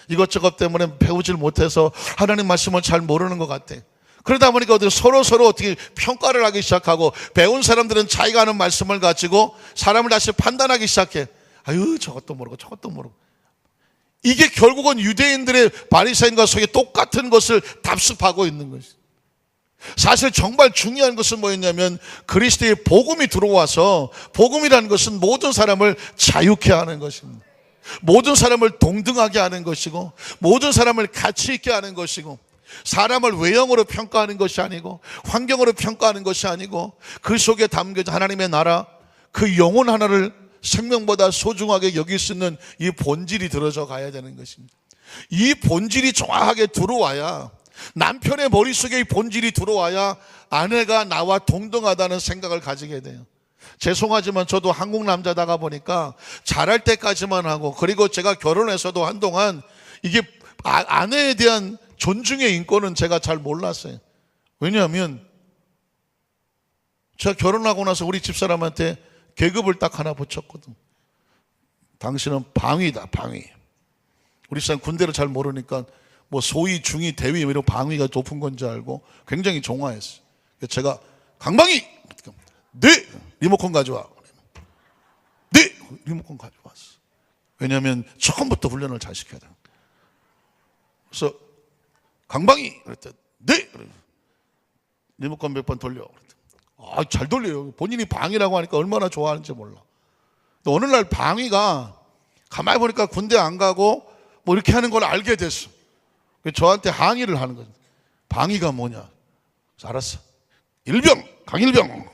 이것저것 때문에 배우질 못해서 하나님 말씀을 잘 모르는 것 같아. 그러다 보니까 서로 어떻게 평가를 하기 시작하고, 배운 사람들은 자기가 아는 말씀을 가지고 사람을 다시 판단하기 시작해. 저것도 모르고 저것도 모르고. 이게 결국은 유대인들의 바리새인과 속에 똑같은 것을 답습하고 있는 것이. 사실 정말 중요한 것은 뭐였냐면, 그리스도의 복음이 들어와서, 복음이라는 것은 모든 사람을 자유케 하는 것입니다. 모든 사람을 동등하게 하는 것이고, 모든 사람을 가치 있게 하는 것이고, 사람을 외형으로 평가하는 것이 아니고, 환경으로 평가하는 것이 아니고, 그 속에 담겨진 하나님의 나라, 그 영혼 하나를 생명보다 소중하게 여길 수 있는 이 본질이 들어져 가야 되는 것입니다. 이 본질이 정확하게 들어와야, 남편의 머릿속에 이 본질이 들어와야 아내가 나와 동등하다는 생각을 가지게 돼요. 죄송하지만 저도 한국 남자다가 보니까 잘할 때까지만 하고, 그리고 제가 결혼해서도 한동안 이게 아내에 대한 존중의 인권은 제가 잘 몰랐어요. 왜냐하면 제가 결혼하고 나서 우리 집사람한테 계급을 딱 하나 붙였거든. 당신은 방위다, 방위. 우리 집사람 군대를 잘 모르니까 뭐 소위, 중위, 대위 이런 방위가 높은 건지 알고 굉장히 종화했어요. 제가 강방위! 네! 리모컨 가져와. 네! 리모컨 가져왔어. 왜냐하면 처음부터 훈련을 잘 시켜야 돼. 그래서 강방위! 그랬더니 네! 리모컨 몇 번 돌려. 잘 돌려요. 본인이 방위라고 하니까 얼마나 좋아하는지 몰라. 또 어느 날 방위가 가만히 보니까 군대 안 가고 뭐 이렇게 하는 걸 알게 됐어. 저한테 항의를 하는 거죠. 방위가 뭐냐? 그래서 알았어. 일병, 강일병.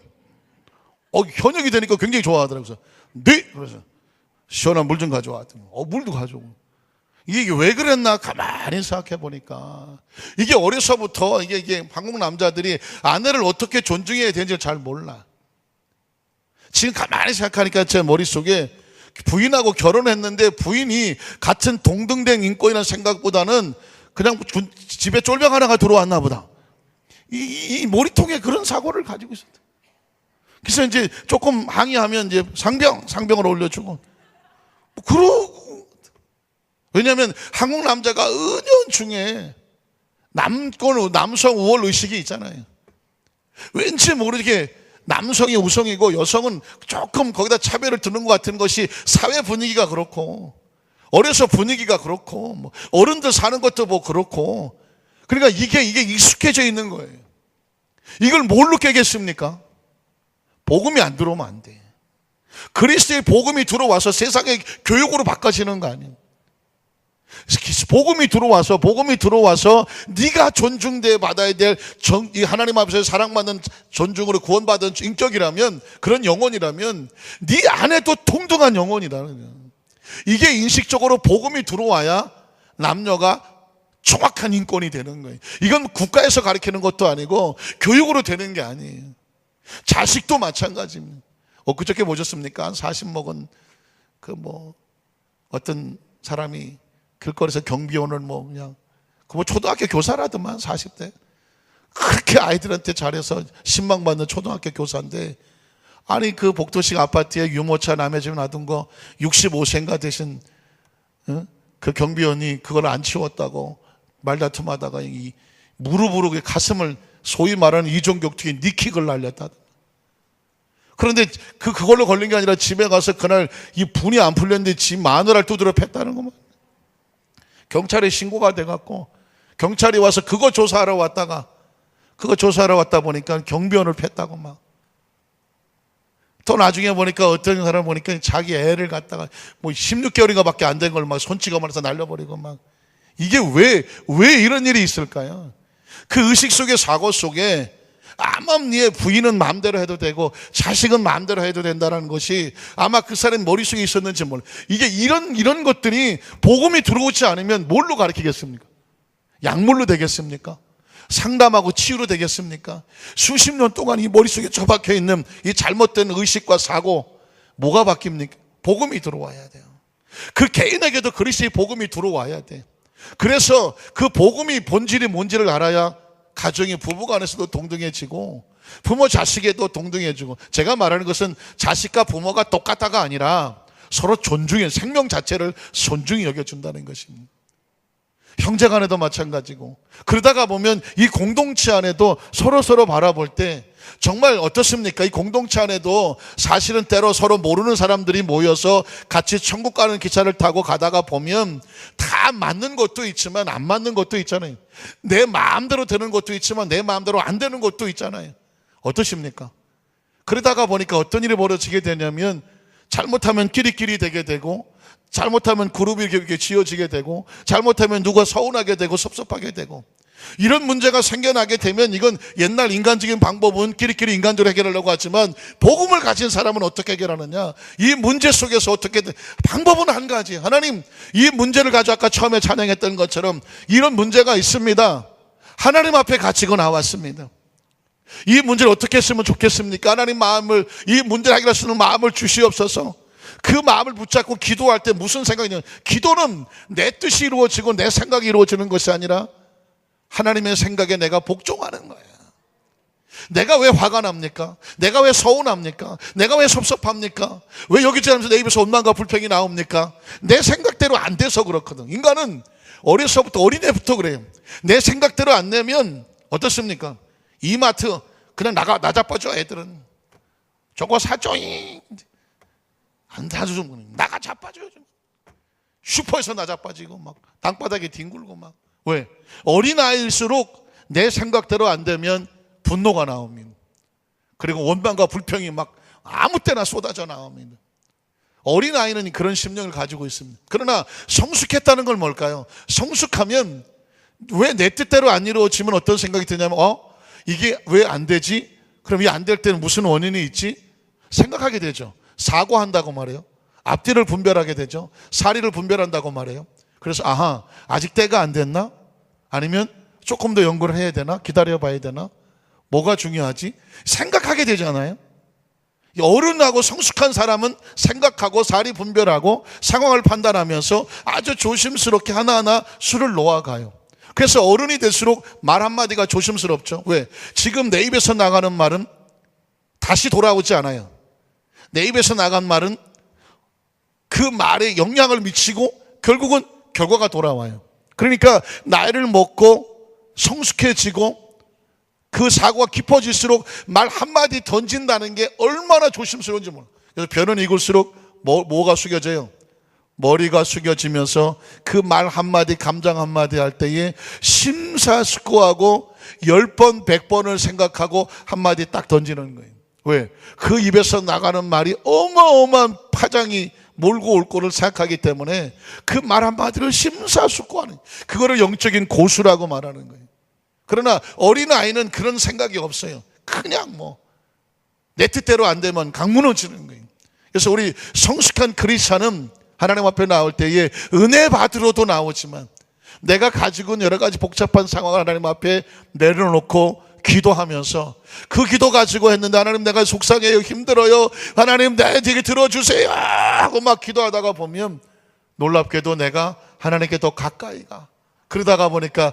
현역이 되니까 굉장히 좋아하더라고요. 그래서 네. 그래서 시원한 물 좀 가져와. 물도 가져오고. 이게 왜 그랬나 가만히 생각해 보니까 이게 어려서부터 이게 한국 남자들이 아내를 어떻게 존중해야 되는지 잘 몰라. 지금 가만히 생각하니까 제 머릿속에 부인하고 결혼했는데 부인이 같은 동등된 인권이라는 생각보다는 그냥 집에 쫄병 하나가 들어왔나 보다. 이 머리통에 그런 사고를 가지고 있었다. 그래서 이제 조금 항의하면 이제 상병을 올려주고 그러고. 왜냐하면 한국 남자가 은연중에 남성 우월 의식이 있잖아요. 왠지 모르게 남성이 우성이고 여성은 조금 거기다 차별을 두는 것 같은 것이 사회 분위기가 그렇고 어려서 분위기가 그렇고 뭐 어른들 사는 것도 뭐 그렇고 그러니까 이게 익숙해져 있는 거예요. 이걸 뭘로 깨겠습니까? 복음이 안 들어오면 안 돼. 그리스도의 복음이 들어와서 세상의 교육으로 바꿔지는 거 아니에요. 복음이 들어와서 네가 존중돼 받아야 될 하나님 앞에서 사랑받는 존중으로 구원받은 인격이라면 그런 영혼이라면 네 안에도 동등한 영혼이라는 거예요. 이게 인식적으로 복음이 들어와야 남녀가 정확한 인권이 되는 거예요. 이건 국가에서 가르치는 것도 아니고 교육으로 되는 게 아니에요. 자식도 마찬가지입니다. 엊그저께 보셨습니까? 40 먹은 어떤 사람이 길거리에서 경비원을 그냥 초등학교 교사라더만 40대 그렇게 아이들한테 잘해서 신망받는 초등학교 교사인데 아니 그 복도식 아파트에 유모차 남의 집에 놔둔 거 65세인가 되신 그 경비원이 그걸 안 치웠다고 말다툼하다가 이 무릎으로 가슴을 소위 말하는 이종격투기 니킥을 날렸다. 그런데 그걸로 걸린 게 아니라 집에 가서 그날 이 분이 안 풀렸는데 집 마누라를 두드려 팼다는 거만. 경찰에 신고가 돼갖고 경찰이 와서 그거 조사하러 왔다 보니까 경비원을 팼다고 막. 또 나중에 보니까 어떤 사람 보니까 자기 애를 갖다가 16개월인가 밖에 안 된 걸 막 손찌검을해서 날려버리고 막. 이게 왜 이런 일이 있을까요? 그 의식 속에 사고 속에 암암리에 부인은 마음대로 해도 되고 자식은 마음대로 해도 된다는 것이 아마 그 사람 머릿속에 있었는지 몰라. 이게 이런 것들이 복음이 들어오지 않으면 뭘로 가르치겠습니까? 약물로 되겠습니까? 상담하고 치유로 되겠습니까? 수십 년 동안 이 머릿속에 처박혀 있는 이 잘못된 의식과 사고 뭐가 바뀝니까? 복음이 들어와야 돼요. 그 개인에게도 그리스도의 복음이 들어와야 돼. 그래서 그 복음이 본질이 뭔지를 알아야 가정이 부부간에서도 동등해지고 부모 자식에도 동등해지고 제가 말하는 것은 자식과 부모가 똑같다가 아니라 서로 존중해 생명 자체를 존중히 여겨준다는 것입니다. 형제간에도 마찬가지고 그러다가 보면 이 공동체 안에도 서로 바라볼 때 정말 어떻습니까? 이 공동체 안에도 사실은 때로 서로 모르는 사람들이 모여서 같이 천국 가는 기차를 타고 가다가 보면 다 맞는 것도 있지만 안 맞는 것도 있잖아요. 내 마음대로 되는 것도 있지만 내 마음대로 안 되는 것도 있잖아요. 어떠십니까? 그러다가 보니까 어떤 일이 벌어지게 되냐면 잘못하면 끼리끼리 되게 되고 잘못하면 그룹이 이렇게 지어지게 되고 잘못하면 누가 서운하게 되고 섭섭하게 되고 이런 문제가 생겨나게 되면 이건 옛날 인간적인 방법은 끼리끼리 인간적으로 해결하려고 하지만 복음을 가진 사람은 어떻게 해결하느냐? 이 문제 속에서 어떻게 방법은 한 가지. 하나님 이 문제를 가지고 아까 처음에 찬양했던 것처럼 이런 문제가 있습니다. 하나님 앞에 가지고 나왔습니다. 이 문제를 어떻게 했으면 좋겠습니까? 하나님 이 문제를 해결할 수 있는 마음을 주시옵소서. 그 마음을 붙잡고 기도할 때 무슨 생각이냐면, 기도는 내 뜻이 이루어지고 내 생각이 이루어지는 것이 아니라 하나님의 생각에 내가 복종하는 거예요. 내가 왜 화가 납니까? 내가 왜 서운합니까? 내가 왜 섭섭합니까? 왜 여기저기 하면서 내 입에서 원망과 불평이 나옵니까? 내 생각대로 안 돼서 그렇거든. 인간은 어려서부터, 어린애부터 그래요. 내 생각대로 안 내면 어떻습니까? 이마트 그냥 나 자빠져. 애들은 저거 사줘잉 안 사주면 나가 자빠져요. 슈퍼에서 나 자빠지고 막 땅바닥에 뒹굴고 막. 왜? 어린아이일수록 내 생각대로 안 되면 분노가 나옵니다. 그리고 원망과 불평이 막 아무 때나 쏟아져 나옵니다. 어린아이는 그런 심령을 가지고 있습니다. 그러나 성숙했다는 건 뭘까요? 성숙하면 왜 내 뜻대로 안 이루어지면 어떤 생각이 드냐면, 이게 왜 안 되지? 그럼 이 안 될 때는 무슨 원인이 있지? 생각하게 되죠. 사고한다고 말해요. 앞뒤를 분별하게 되죠. 사리를 분별한다고 말해요. 그래서 아직 때가 안 됐나? 아니면 조금 더 연구를 해야 되나? 기다려 봐야 되나? 뭐가 중요하지? 생각하게 되잖아요. 어른하고 성숙한 사람은 생각하고 사리 분별하고 상황을 판단하면서 아주 조심스럽게 하나하나 수를 놓아가요. 그래서 어른이 될수록 말 한마디가 조심스럽죠. 왜? 지금 내 입에서 나가는 말은 다시 돌아오지 않아요. 내 입에서 나간 말은 그 말에 영향을 미치고 결국은 결과가 돌아와요. 그러니까 나이를 먹고 성숙해지고 그 사고가 깊어질수록 말 한마디 던진다는 게 얼마나 조심스러운지 몰라요. 그래서 벼는 익을수록 뭐가 숙여져요? 머리가 숙여지면서 그 말 한마디, 감정 한마디 할 때에 심사숙고하고 10번, 100번을 생각하고 한마디 딱 던지는 거예요. 왜? 그 입에서 나가는 말이 어마어마한 파장이 몰고 올 거를 생각하기 때문에 그 말 한마디를 심사숙고하는, 그거를 영적인 고수라고 말하는 거예요. 그러나 어린아이는 그런 생각이 없어요. 그냥 내 뜻대로 안 되면 강무너지는 거예요. 그래서 우리 성숙한 크리스찬은 하나님 앞에 나올 때에 은혜 받으러도 나오지만 내가 가지고 있는 여러 가지 복잡한 상황을 하나님 앞에 내려놓고 기도하면서 그 기도 가지고 했는데, 하나님 내가 속상해요, 힘들어요, 하나님 나에게 들어주세요 하고 막 기도하다가 보면 놀랍게도 내가 하나님께 더 가까이 가. 그러다가 보니까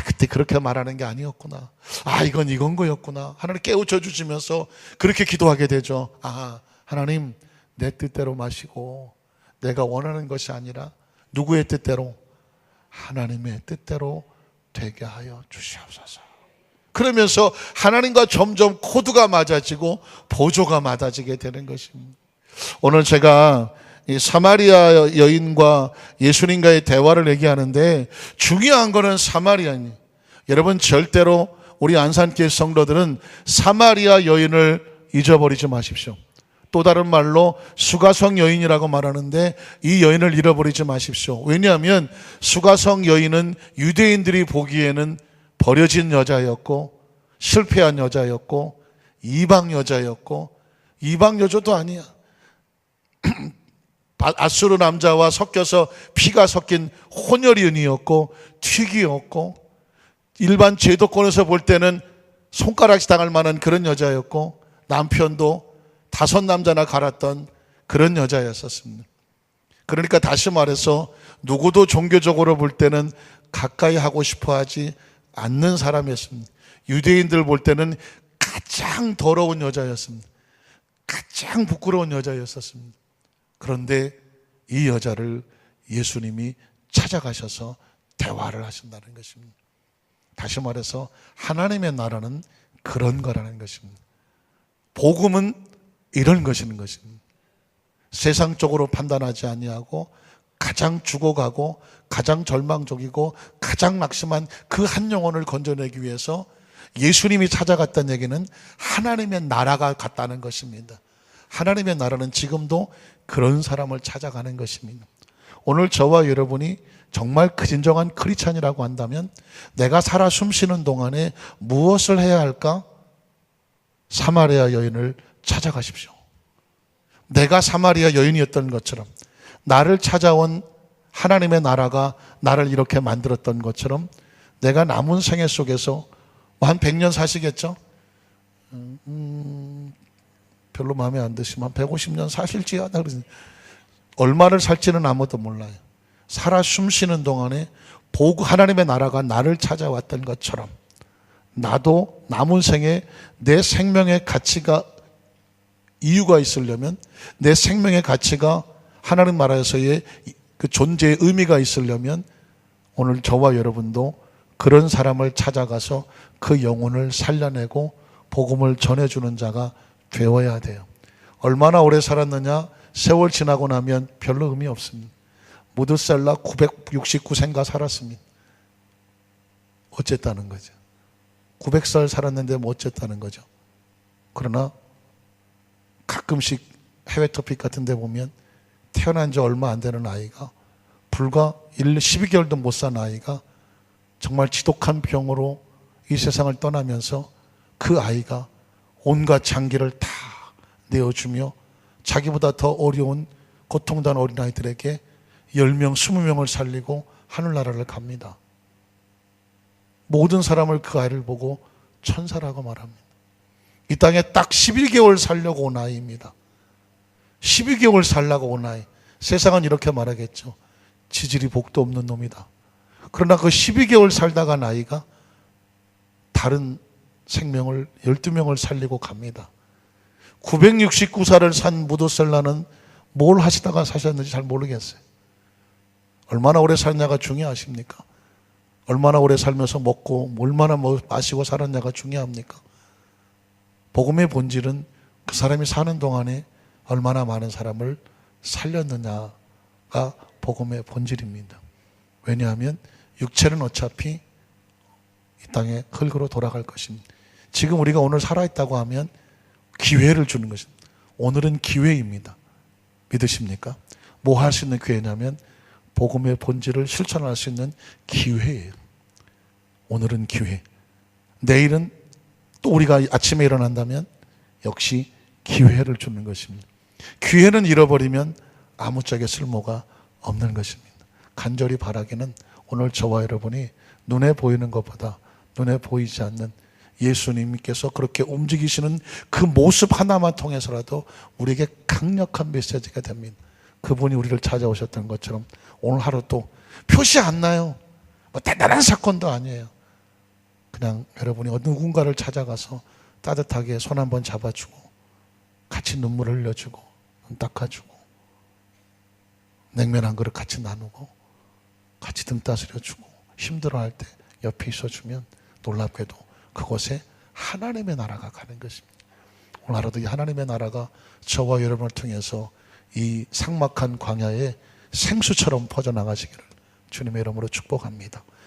그때 그렇게 말하는 게 아니었구나, 이건 거였구나, 하나님 깨우쳐 주시면서 그렇게 기도하게 되죠. 하나님 내 뜻대로 마시고 내가 원하는 것이 아니라 누구의 뜻대로? 하나님의 뜻대로 되게 하여 주시옵소서. 그러면서 하나님과 점점 코드가 맞아지고 보조가 맞아지게 되는 것입니다. 오늘 제가 이 사마리아 여인과 예수님과의 대화를 얘기하는데, 중요한 거는 사마리아인. 여러분 절대로 우리 안산교회 성도들은 사마리아 여인을 잊어버리지 마십시오. 또 다른 말로 수가성 여인이라고 말하는데, 이 여인을 잃어버리지 마십시오. 왜냐하면 수가성 여인은 유대인들이 보기에는 버려진 여자였고 실패한 여자였고 이방 여자였고, 이방 여자도 아니야. 아수르 남자와 섞여서 피가 섞인 혼혈인이었고 튀기였고, 일반 제도권에서 볼 때는 손가락질 당할 만한 그런 여자였고, 남편도 5 남자나 갈았던 그런 여자였었습니다. 그러니까 다시 말해서 누구도 종교적으로 볼 때는 가까이 하고 싶어 하지 않는 사람이었습니다. 유대인들 볼 때는 가장 더러운 여자였습니다. 가장 부끄러운 여자였었습니다. 그런데 이 여자를 예수님이 찾아가셔서 대화를 하신다는 것입니다. 다시 말해서 하나님의 나라는 그런 거라는 것입니다. 복음은 이런 것인 것입니다. 세상적으로 판단하지 아니하고 가장 죽어가고 가장 절망적이고 가장 낙심한 그 한 영혼을 건져내기 위해서 예수님이 찾아갔다는 얘기는 하나님의 나라가 갔다는 것입니다. 하나님의 나라는 지금도 그런 사람을 찾아가는 것입니다. 오늘 저와 여러분이 정말 진정한 크리스찬이라고 한다면 내가 살아 숨쉬는 동안에 무엇을 해야 할까? 사마리아 여인을 찾아가십시오. 내가 사마리아 여인이었던 것처럼, 나를 찾아온 하나님의 나라가 나를 이렇게 만들었던 것처럼, 내가 남은 생애 속에서 한 100년 사시겠죠? 별로 마음에 안 드시면 150년 사실지어다 그러지. 얼마를 살지는 아무도 몰라요. 살아 숨쉬는 동안에 하나님의 나라가 나를 찾아왔던 것처럼 나도 남은 생에 내 생명의 가치가 이유가 있으려면, 내 생명의 가치가 하나님 나라에서의 그 존재의 의미가 있으려면 오늘 저와 여러분도 그런 사람을 찾아가서 그 영혼을 살려내고 복음을 전해주는 자가 되어야 돼요. 얼마나 오래 살았느냐? 세월 지나고 나면 별로 의미 없습니다. 무드셀라 969세인가 살았습니다. 어쨌다는 거죠. 900살 살았는데 뭐 어쨌다는 거죠. 그러나 가끔씩 해외 토픽 같은 데 보면 태어난 지 얼마 안 되는 아이가, 불과 12개월도 못 산 아이가 정말 지독한 병으로 이 세상을 떠나면서 그 아이가 온갖 장기를 다 내어주며 자기보다 더 어려운 고통당한 어린아이들에게 10명, 20명을 살리고 하늘나라를 갑니다. 모든 사람을 그 아이를 보고 천사라고 말합니다. 이 땅에 딱 11개월 살려고 온 아이입니다. 12개월 살라고 온 아이. 세상은 이렇게 말하겠죠. 지질이 복도 없는 놈이다. 그러나 그 12개월 살다가 아이가 다른 생명을 12명을 살리고 갑니다. 969살을 산 무드셀라는 뭘 하시다가 사셨는지 잘 모르겠어요. 얼마나 오래 살냐가 중요하십니까? 얼마나 오래 살면서 먹고 얼마나 마시고 살았냐가 중요합니까? 복음의 본질은 그 사람이 사는 동안에 얼마나 많은 사람을 살렸느냐가 복음의 본질입니다. 왜냐하면 육체는 어차피 이 땅에 흙으로 돌아갈 것입니다. 지금 우리가 오늘 살아있다고 하면 기회를 주는 것입니다. 오늘은 기회입니다. 믿으십니까? 뭐 할 수 있는 기회냐면 복음의 본질을 실천할 수 있는 기회예요. 오늘은 기회. 내일은 또 우리가 아침에 일어난다면 역시 기회를 주는 것입니다. 기회는 잃어버리면 아무짝에 쓸모가 없는 것입니다. 간절히 바라기는 오늘 저와 여러분이 눈에 보이는 것보다 눈에 보이지 않는 예수님께서 그렇게 움직이시는 그 모습 하나만 통해서라도 우리에게 강력한 메시지가 됩니다. 그분이 우리를 찾아오셨던 것처럼 오늘 하루 또 표시 안 나요. 뭐 대단한 사건도 아니에요. 그냥 여러분이 누군가를 찾아가서 따뜻하게 손 한번 잡아주고 같이 눈물을 흘려주고 눈 닦아주고 냉면 한 그릇 같이 나누고 같이 등 따스려주고 힘들어할 때 옆에 있어주면 놀랍게도 그곳에 하나님의 나라가 가는 것입니다. 오늘 하루도 이 하나님의 나라가 저와 여러분을 통해서 이 삭막한 광야에 생수처럼 퍼져나가시기를 주님의 이름으로 축복합니다.